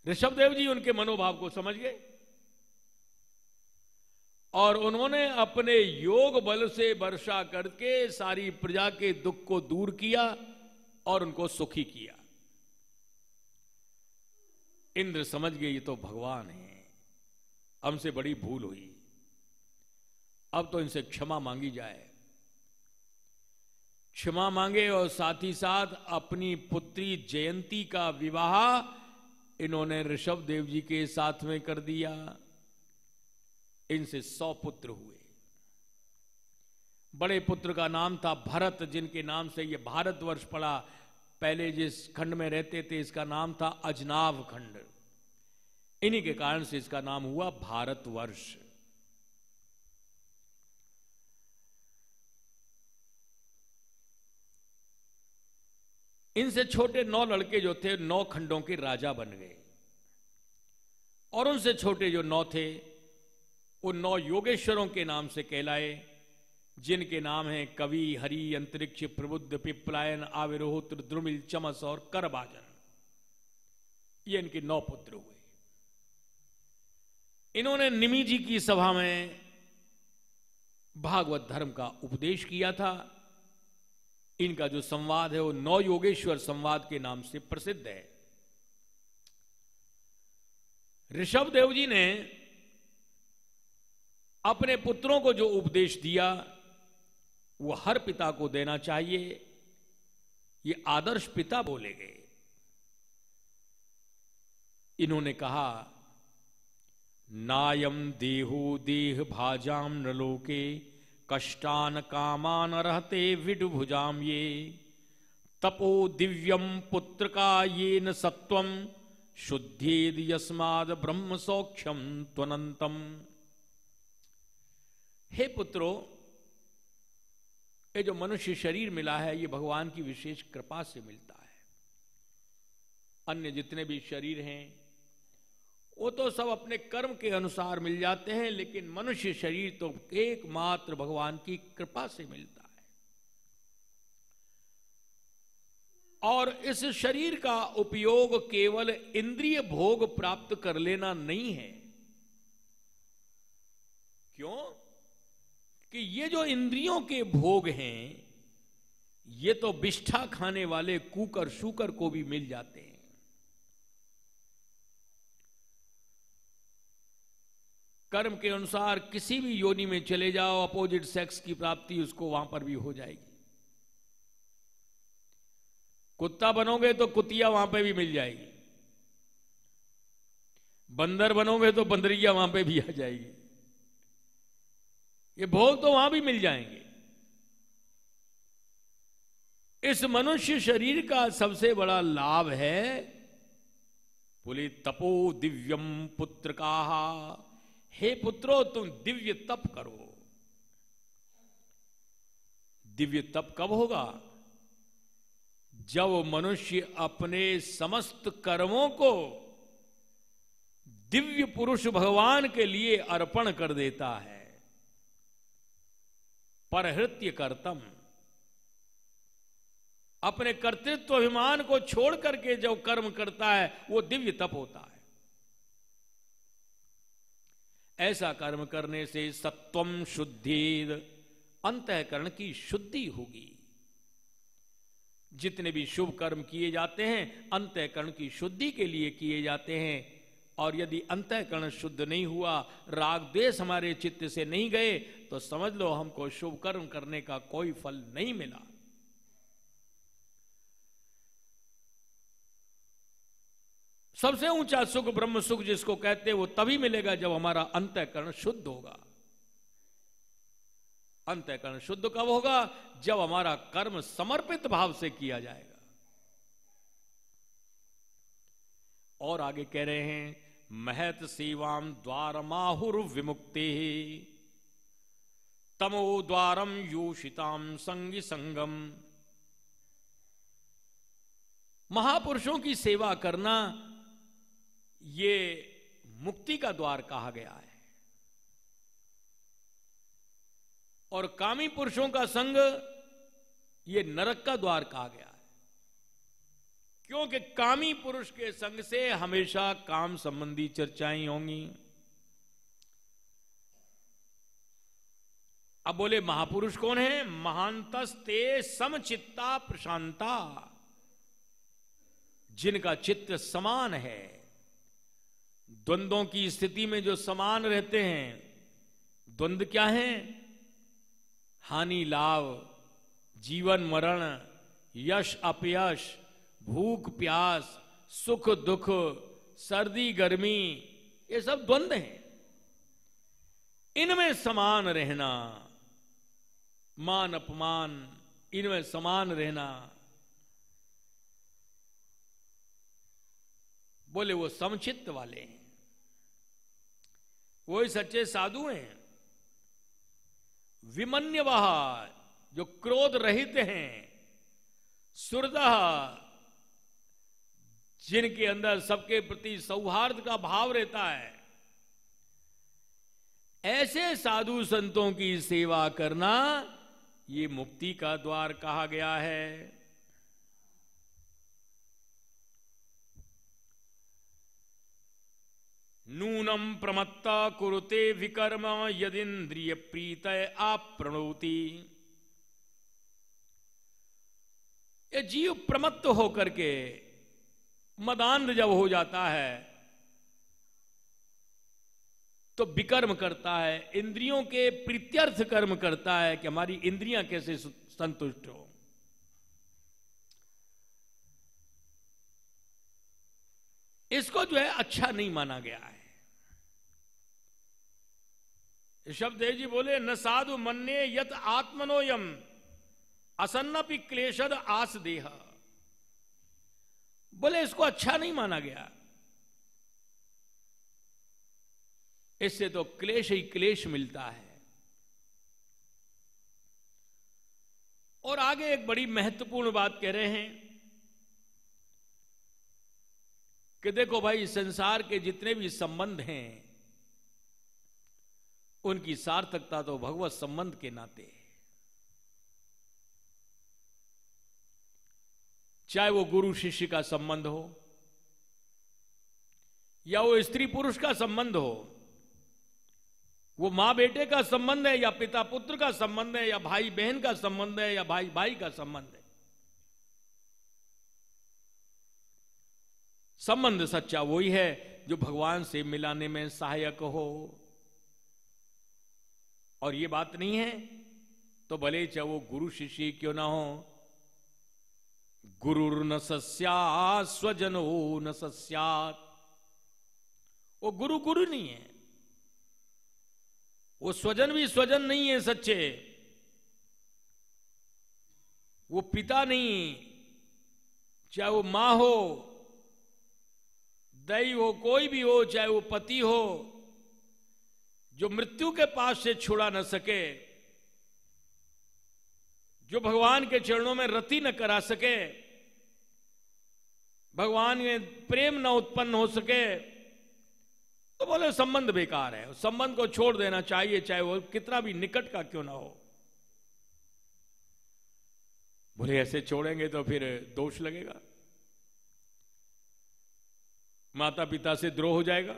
ऋषभदेव जी उनके मनोभाव को समझ गए और उन्होंने अपने योग बल से वर्षा करके सारी प्रजा के दुख को दूर किया और उनको सुखी किया। इंद्र समझ गए ये तो भगवान है, हमसे बड़ी भूल हुई, अब तो इनसे क्षमा मांगी जाए। क्षमा मांगे और साथ ही साथ अपनी पुत्री जयंती का विवाह इन्होंने ऋषभ देव जी के साथ में कर दिया। इनसे 100 पुत्र हुए। बड़े पुत्र का नाम था भरत, जिनके नाम से ये भारतवर्ष पड़ा। पहले जिस खंड में रहते थे इसका नाम था अजनाव खंड। इन्हीं के कारण से इसका नाम हुआ भारतवर्ष। इनसे छोटे 9 लड़के जो थे 9 खंडों के राजा बन गए और उनसे छोटे जो 9 थे वो 9 योगेश्वरों के नाम से कहलाए, जिनके नाम हैं कवि, हरि, अंतरिक्ष, प्रबुद्ध, पिप्पलायन, आविर्होत्र, द्रुमिल, चमस और करभाजन। ये इनके 9 पुत्र हुए। इन्होंने निमि जी की सभा में भागवत धर्म का उपदेश किया था। इनका जो संवाद है वो 9 योगेश्वर संवाद के नाम से प्रसिद्ध है। ऋषभ देव जी ने अपने पुत्रों को जो उपदेश दिया वो हर पिता को देना चाहिए। ये आदर्श पिता बोले गए। इन्होंने कहा, नायम देहो देह भाजाम नलोके कष्टान कामान रहते विडुभुजाम ये तपो दिव्यम पुत्र का ये न सत्वम शुद्धेद यस्माद ब्रह्म सौख्यम त्वनंतम। हे पुत्रों, ये जो मनुष्य शरीर मिला है ये भगवान की विशेष कृपा से मिलता है। अन्य जितने भी शरीर हैं वो तो सब अपने कर्म के अनुसार मिल जाते हैं, लेकिन मनुष्य शरीर तो एकमात्र भगवान की कृपा से मिलता है। और इस शरीर का उपयोग केवल इंद्रिय भोग प्राप्त कर लेना नहीं है। क्यों? कि ये जो इंद्रियों के भोग हैं ये तो बिष्ठा खाने वाले कुकर शूकर को भी मिल जाते हैं। कर्म के अनुसार किसी भी योनि में चले जाओ, अपोजिट सेक्स की प्राप्ति उसको वहां पर भी हो जाएगी। कुत्ता बनोगे तो कुतिया वहां पे भी मिल जाएगी, बंदर बनोगे तो बंदरिया वहां पे भी आ जाएगी। ये भोग तो वहां भी मिल जाएंगे। इस मनुष्य शरीर का सबसे बड़ा लाभ है बोले तपो दिव्यम पुत्र का। हे पुत्रो, तुम दिव्य तप करो। दिव्य तप कब होगा? जब मनुष्य अपने समस्त कर्मों को दिव्य पुरुष भगवान के लिए अर्पण कर देता है। परहृत्य कर्तम, अपने कर्तृत्व अभिमान को छोड़ करके जो कर्म करता है वो दिव्य तप होता है। ऐसा कर्म करने से सत्वम शुद्धि, अंतःकरण की शुद्धि होगी। जितने भी शुभ कर्म किए जाते हैं अंतःकरण की शुद्धि के लिए किए जाते हैं, और यदि अंतःकरण शुद्ध नहीं हुआ, राग द्वेष हमारे चित्त से नहीं गए, तो समझ लो हमको शुभ कर्म करने का कोई फल नहीं मिला। सबसे ऊंचा सुख ब्रह्म सुख जिसको कहते हैं वो तभी मिलेगा जब हमारा अंतःकरण शुद्ध होगा। अंतःकरण शुद्ध कब होगा? जब हमारा कर्म समर्पित भाव से किया जाएगा। और आगे कह रहे हैं महत सेवाम द्वारमाहुर विमुक्ति तमो द्वारम योषिताम संगी संगम। महापुरुषों की सेवा करना ये मुक्ति का द्वार कहा गया है, और कामी पुरुषों का संग ये नरक का द्वार कहा गया है। क्योंकि कामी पुरुष के संग से हमेशा काम संबंधी चर्चाएं होंगी। अब बोले महापुरुष कौन है? महांतस्ते समचित्ता प्रशांता, जिनका चित्त समान है, द्वंद्वों की स्थिति में जो समान रहते हैं। द्वंद्व क्या है? हानि लाभ, जीवन मरण, यश अपयश, भूख प्यास, सुख दुख, सर्दी गर्मी, ये सब द्वंद्व हैं। इनमें समान रहना, मान अपमान, इनमें समान रहना, बोले वो समचित्त वाले हैं, वही सच्चे साधु हैं। विमन्यवः, जो क्रोध रहित हैं, सुहृदः, जिनके अंदर सबके प्रति सौहार्द का भाव रहता है। ऐसे साधु संतों की सेवा करना ये मुक्ति का द्वार कहा गया है। नूनम प्रमत्ता कुरुते विकर्म यदिन्द्रिय प्रीतय आपृणोति। ये जीव प्रमत्त होकर के मदान्ध जब हो जाता है तो विकर्म करता है, इंद्रियों के प्रीत्यर्थ कर्म करता है कि हमारी इंद्रियां कैसे संतुष्ट हो। इसको जो है अच्छा नहीं माना गया है। शब्देव जी बोले न साधु मन्ये यत आत्मनोयम असन्नपि क्लेशद आस देह। बोले इसको अच्छा नहीं माना गया, इससे तो क्लेश ही क्लेश मिलता है। और आगे एक बड़ी महत्वपूर्ण बात कह रहे हैं कि देखो भाई, संसार के जितने भी संबंध हैं उनकी सार्थकता तो भगवत संबंध के नाते है। चाहे वो गुरु शिष्य का संबंध हो, या वो स्त्री पुरुष का संबंध हो, वो मां बेटे का संबंध है, या पिता पुत्र का संबंध है, या भाई बहन का संबंध है, या भाई भाई का संबंध है। संबंध सच्चा वही है जो भगवान से मिलाने में सहायक हो। और ये बात नहीं है तो भले चाहे वो गुरु शिष्य क्यों ना हो, गुरुर न सस्यात् स्वजनो न सस्यात्। वो गुरु गुरु नहीं है, वो स्वजन भी स्वजन नहीं है सच्चे, वो पिता नहीं, चाहे वो मां हो, दैव हो, कोई भी हो, चाहे वो पति हो, जो मृत्यु के पास से छुड़ा न सके, जो भगवान के चरणों में रति न करा सके, भगवान में प्रेम न उत्पन्न हो सके, तो बोले संबंध बेकार है। उस संबंध को छोड़ देना चाहिए, चाहे वो कितना भी निकट का क्यों ना हो। बोले ऐसे छोड़ेंगे तो फिर दोष लगेगा, माता पिता से द्रोह हो जाएगा।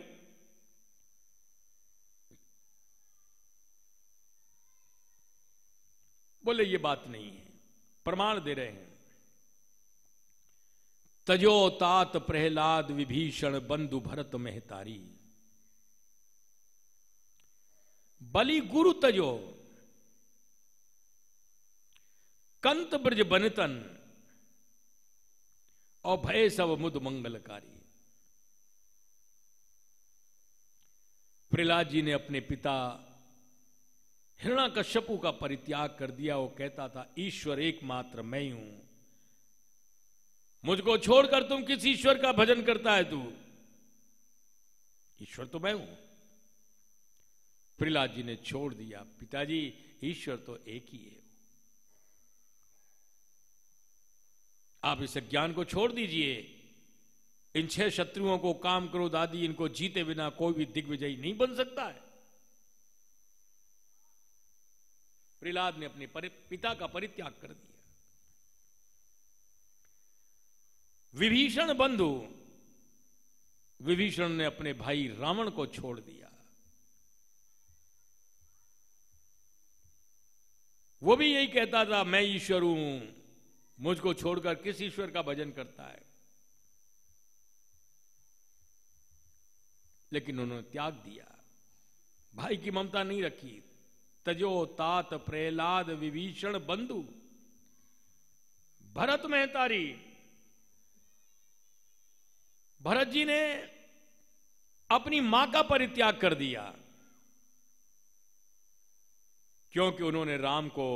बोले ये बात नहीं है, प्रमाण दे रहे हैं। तजो तात प्रहलाद विभीषण बंधु भरत मेहतारी, बलि गुरु तजो कंत ब्रज बनतन और भय सब मुद मंगलकारी। प्रहलाद जी ने अपने पिता हिरण्याकश्यपु का परित्याग कर दिया। वो कहता था ईश्वर एकमात्र मैं ही हूं, मुझको छोड़कर तुम किस ईश्वर का भजन करता है? तू ईश्वर तो मैं हूं। प्रहलाद जी ने छोड़ दिया, पिताजी ईश्वर तो एक ही है, आप इस ज्ञान को छोड़ दीजिए। इन 6 शत्रुओं को, काम क्रोध आदि, इनको जीते बिना कोई भी दिग्विजयी नहीं बन सकता है। प्रहलाद ने अपने पिता का परित्याग कर दिया। विभीषण बंधु, विभीषण ने अपने भाई रावण को छोड़ दिया। वो भी यही कहता था मैं ईश्वर हूं, मुझको छोड़कर किस ईश्वर का भजन करता है? लेकिन उन्होंने त्याग दिया, भाई की ममता नहीं रखी। तजो तात प्रहलाद विभीषण बंधु भरत मेहतारी। भरत जी ने अपनी मां का परित्याग कर दिया, क्योंकि उन्होंने राम को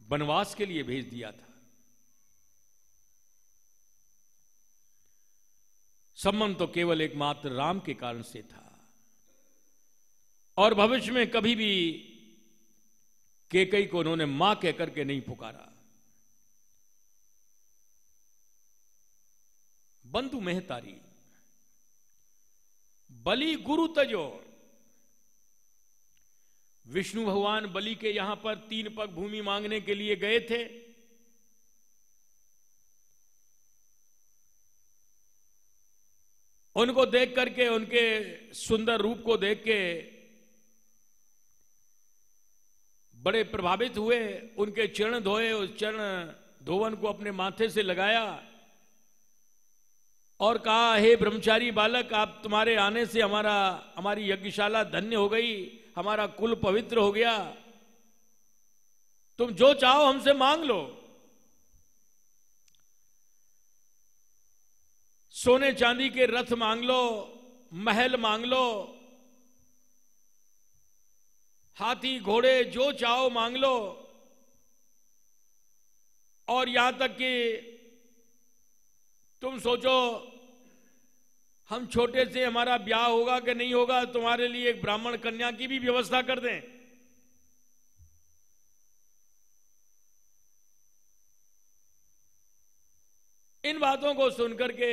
वनवास के लिए भेज दिया था। संबंध तो केवल एकमात्र राम के कारण से था, और भविष्य में कभी भी कैकेयी को उन्होंने मां कहकर के नहीं पुकारा। बंधु मेहतारी, बलि गुरु तजो। विष्णु भगवान बलि के यहां पर 3 पग भूमि मांगने के लिए गए थे। उनको देख करके, उनके सुंदर रूप को देख के बड़े प्रभावित हुए, उनके चरण धोए, उस चरण धोवन को अपने माथे से लगाया और कहा हे ब्रह्मचारी बालक, आप तुम्हारे आने से हमारी यज्ञशाला धन्य हो गई, हमारा कुल पवित्र हो गया, तुम जो चाहो हमसे मांग लो। सोने चांदी के रथ मांग लो, महल मांग लो, हाथी घोड़े जो चाहो मांग लो, और यहां तक कि तुम सोचो हम छोटे से हमारा ब्याह होगा कि नहीं होगा, तुम्हारे लिए एक ब्राह्मण कन्या की भी व्यवस्था कर दें। इन बातों को सुनकर के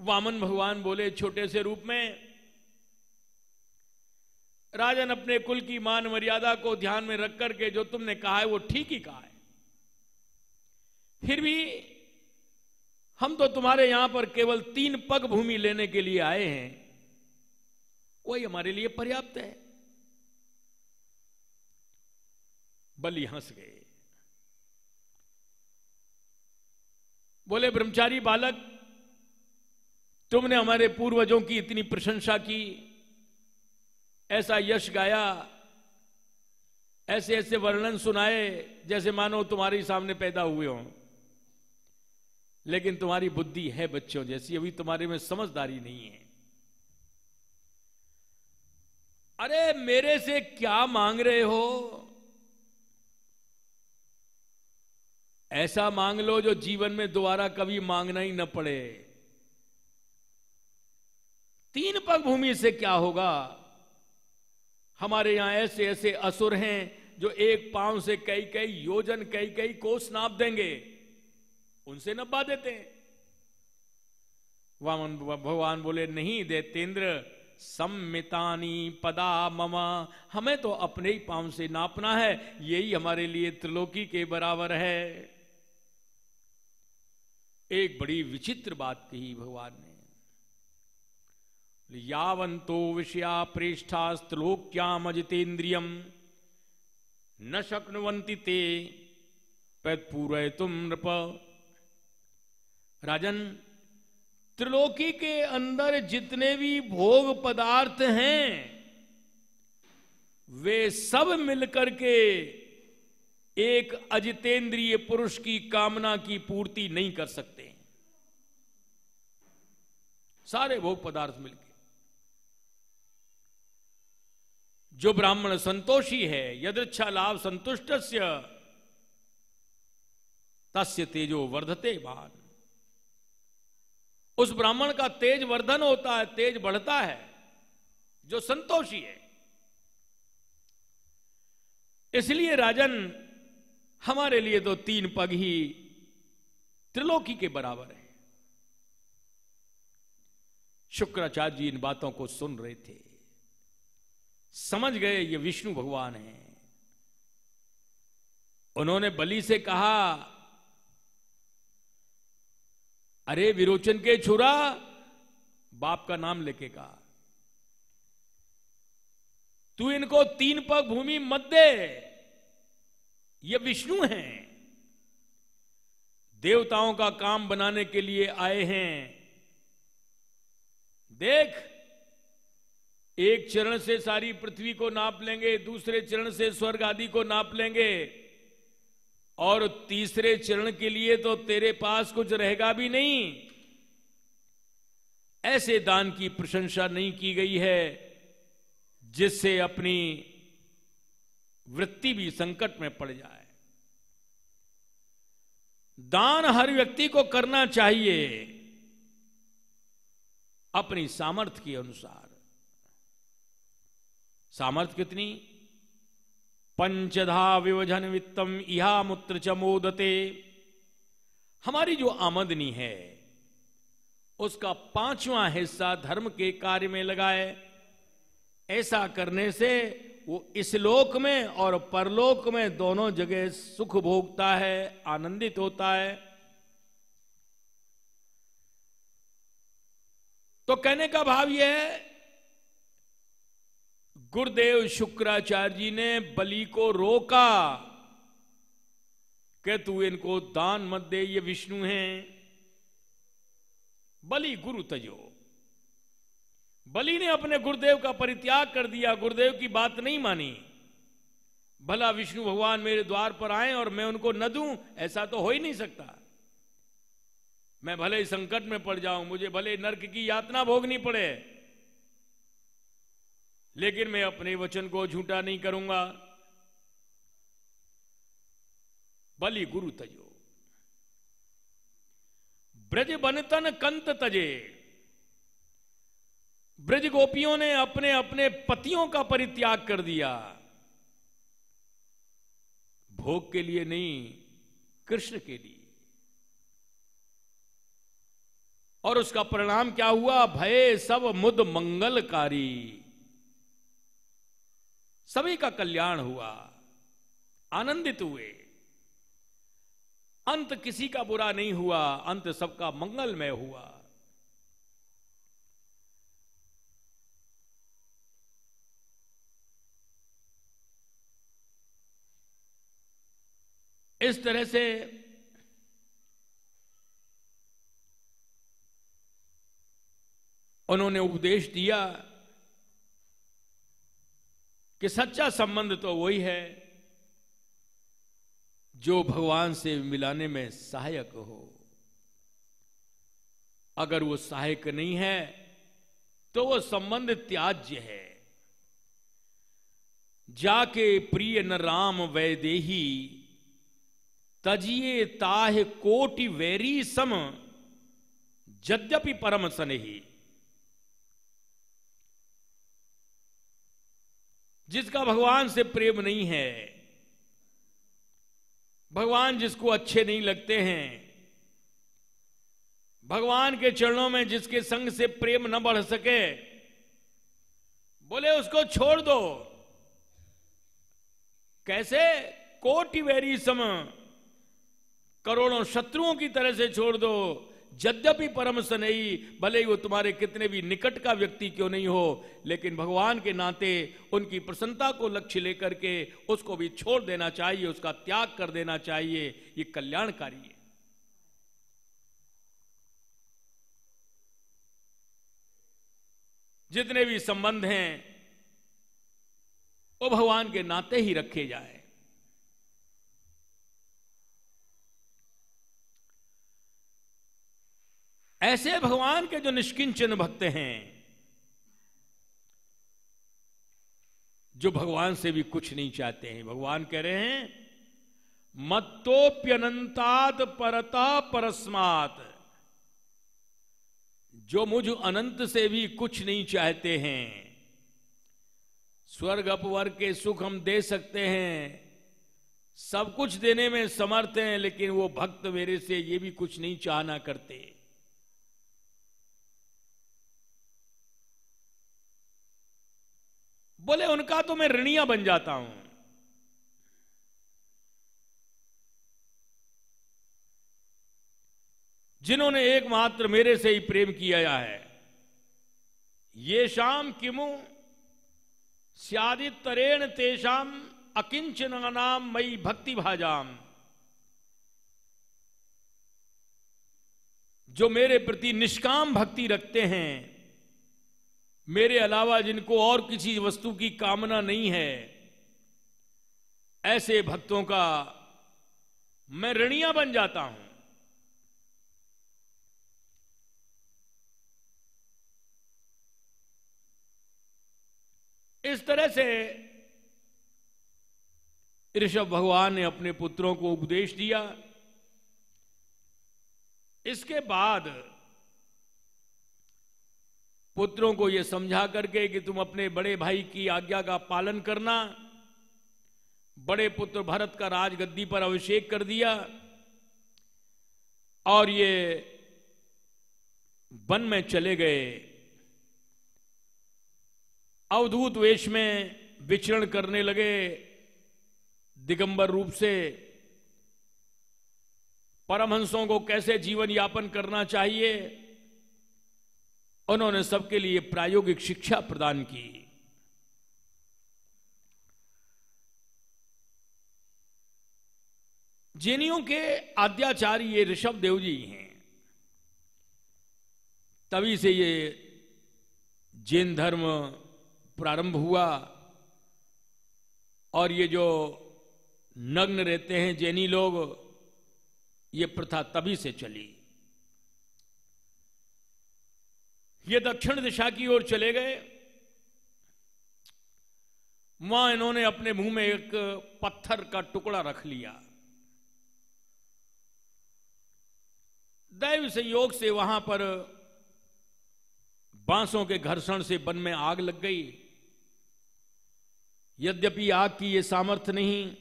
वामन भगवान बोले छोटे से रूप में, राजन अपने कुल की मान मर्यादा को ध्यान में रख करके जो तुमने कहा है वो ठीक ही कहा है, फिर भी हम तो तुम्हारे यहां पर केवल 3 पग भूमि लेने के लिए आए हैं, वही हमारे लिए पर्याप्त है। बलि हंस गए, बोले ब्रह्मचारी बालक, तुमने हमारे पूर्वजों की इतनी प्रशंसा की, ऐसा यश गाया, ऐसे ऐसे वर्णन सुनाए जैसे मानो तुम्हारे सामने पैदा हुए हों, लेकिन तुम्हारी बुद्धि है बच्चों जैसी, अभी तुम्हारे में समझदारी नहीं है। अरे मेरे से क्या मांग रहे हो? ऐसा मांग लो जो जीवन में दोबारा कभी मांगना ही न पड़े। 3 पग भूमि से क्या होगा? हमारे यहां ऐसे ऐसे असुर हैं जो 1 पांव से कई योजन, कई कोस नाप देंगे, उनसे नपा देते हैं। वामन भगवान बोले नहीं दैत्येंद्र, सम्मितानि पदा मम, हमें तो अपने ही पांव से नापना है, यही हमारे लिए त्रिलोकी के बराबर है। एक बड़ी विचित्र बात कही भगवान ने, यावंतो विषया प्रेष्ठास्त्रिलोक्याम अजितेन्द्रियम न शक्नुवन्ति ते तत्पूरयितुं नृप। राजन, त्रिलोकी के अंदर जितने भी भोग पदार्थ हैं वे सब मिलकर के एक अजितेंद्रिय पुरुष की कामना की पूर्ति नहीं कर सकते। सारे भोग पदार्थ मिलकर, जो ब्राह्मण संतोषी है, यदृच्छा लाभ संतुष्टस्य तस्य तेजो वर्धते भान, उस ब्राह्मण का तेज वर्धन होता है, तेज बढ़ता है, जो संतोषी है। इसलिए राजन, हमारे लिए तो 3 पग ही त्रिलोकी के बराबर है। शुक्राचार्य जी इन बातों को सुन रहे थे, समझ गए ये विष्णु भगवान हैं। उन्होंने बलि से कहा, अरे विरोचन के छुरा, बाप का नाम लेके कहा, तू इनको 3 पग भूमि मत दे, ये विष्णु हैं, देवताओं का काम बनाने के लिए आए हैं। देख, एक चरण से सारी पृथ्वी को नाप लेंगे, दूसरे चरण से स्वर्ग आदि को नाप लेंगे, और तीसरे चरण के लिए तो तेरे पास कुछ रहेगा भी नहीं। ऐसे दान की प्रशंसा नहीं की गई है जिससे अपनी वृत्ति भी संकट में पड़ जाए। दान हर व्यक्ति को करना चाहिए अपनी सामर्थ्य के अनुसार। सामर्थ्य कितनी? पंचधा विभजन वित्तम इहा मूत्र च मोदते। हमारी जो आमदनी है उसका 5वां हिस्सा धर्म के कार्य में लगाए। ऐसा करने से वो इस लोक में और परलोक में दोनों जगह सुख भोगता है, आनंदित होता है। तो कहने का भाव यह है, गुरुदेव शुक्राचार्य जी ने बलि को रोका कि तू इनको दान मत दे, ये विष्णु हैं। बलि गुरु तजो। बलि ने अपने गुरुदेव का परित्याग कर दिया, गुरुदेव की बात नहीं मानी। भला विष्णु भगवान मेरे द्वार पर आए और मैं उनको न दूं, ऐसा तो हो ही नहीं सकता। मैं भले ही संकट में पड़ जाऊं, मुझे भले नरक की यातना भोगनी पड़े, लेकिन मैं अपने वचन को झूठा नहीं करूंगा। बलि गुरु तजो। ब्रज बनतन कंत तजे। ब्रज गोपियों ने अपने अपने पतियों का परित्याग कर दिया, भोग के लिए नहीं, कृष्ण के लिए। और उसका परिणाम क्या हुआ? भय सब मुद मंगलकारी। सभी का कल्याण हुआ, आनंदित हुए। अंत किसी का बुरा नहीं हुआ, अंत सबका मंगलमय हुआ। इस तरह से उन्होंने उपदेश दिया कि सच्चा संबंध तो वही है जो भगवान से मिलाने में सहायक हो। अगर वो सहायक नहीं है तो वो संबंध त्याज्य है। जाके प्रिय न राम वैदेही, तजिए ताह कोटि वैरी सम, यद्यपि परम सनेही। जिसका भगवान से प्रेम नहीं है, भगवान जिसको अच्छे नहीं लगते हैं, भगवान के चरणों में जिसके संग से प्रेम न बढ़ सके, बोले उसको छोड़ दो। कैसे? कोटि वैरी सम, करोड़ों शत्रुओं की तरह से छोड़ दो। यद्यपि परम सनई, भले ही वो तुम्हारे कितने भी निकट का व्यक्ति क्यों नहीं हो, लेकिन भगवान के नाते उनकी प्रसन्नता को लक्ष्य लेकर के उसको भी छोड़ देना चाहिए, उसका त्याग कर देना चाहिए। ये कल्याणकारी है। जितने भी संबंध हैं वो भगवान के नाते ही रखे जाए। ऐसे भगवान के जो निष्किंचन भक्त हैं, जो भगवान से भी कुछ नहीं चाहते हैं, भगवान कह रहे हैं मत्तोप्यनंतात् परता परस्मात्, जो मुझ अनंत से भी कुछ नहीं चाहते हैं। स्वर्ग अपवर के सुख हम दे सकते हैं, सब कुछ देने में समर्थ हैं, लेकिन वो भक्त मेरे से ये भी कुछ नहीं चाहना करते। बोले उनका तो मैं ऋणिया बन जाता हूं। जिन्होंने एकमात्र मेरे से ही प्रेम किया है। ये शाम किमु स्यादितरेण तेषाम अकिंचनानाम मई भक्ति भाजाम, जो मेरे प्रति निष्काम भक्ति रखते हैं, मेरे अलावा जिनको और किसी वस्तु की कामना नहीं है, ऐसे भक्तों का मैं ऋणिया बन जाता हूं। इस तरह से ऋषभ भगवान ने अपने पुत्रों को उपदेश दिया। इसके बाद पुत्रों को यह समझा करके कि तुम अपने बड़े भाई की आज्ञा का पालन करना। बड़े पुत्र भरत का राजगद्दी पर अभिषेक कर दिया और ये वन में चले गए। अवधूत वेश में विचरण करने लगे, दिगंबर रूप से। परमहंसों को कैसे जीवन यापन करना चाहिए, उन्होंने सबके लिए प्रायोगिक शिक्षा प्रदान की। जैनियों के आद्याचार्य ये ऋषभ देव जी हैं। तभी से ये जैन धर्म प्रारंभ हुआ और ये जो नग्न रहते हैं जैनी लोग, ये प्रथा तभी से चली। ये दक्षिण दिशा की ओर चले गए। वहां इन्होंने अपने मुंह में एक पत्थर का टुकड़ा रख लिया। दैव संयोग से वहां पर बांसों के घर्षण से वन में आग लग गई। यद्यपि आग की ये सामर्थ्य नहीं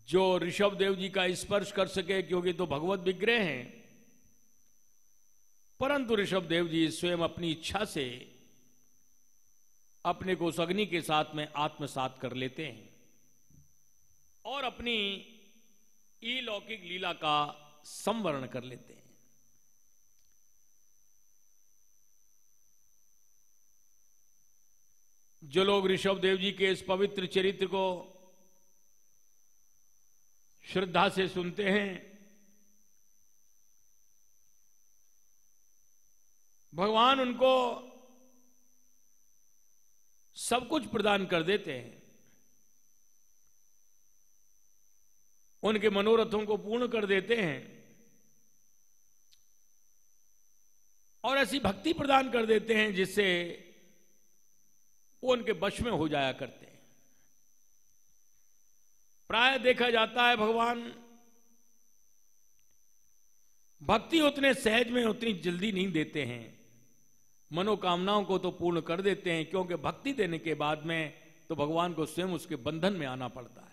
जो ऋषभ देव जी का स्पर्श कर सके, क्योंकि तो भगवत विग्रह हैं, परंतु ऋषभ देव जी स्वयं अपनी इच्छा से अपने को उस अग्नि के साथ में आत्मसात कर लेते हैं और अपनी अलौकिक लीला का संवरण कर लेते हैं। जो लोग ऋषभ देव जी के इस पवित्र चरित्र को श्रद्धा से सुनते हैं, भगवान उनको सब कुछ प्रदान कर देते हैं। उनके मनोरथों को पूर्ण कर देते हैं और ऐसी भक्ति प्रदान कर देते हैं जिससे वो उनके वश में हो जाया करते हैं। प्राय देखा जाता है भगवान भक्ति उतने सहज में उतनी जल्दी नहीं देते हैं। मनोकामनाओं को तो पूर्ण कर देते हैं, क्योंकि भक्ति देने के बाद में तो भगवान को स्वयं उसके बंधन में आना पड़ता है।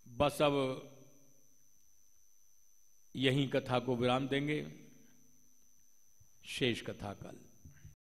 बस अब यहीं कथा को विराम देंगे। शेष कथा कल।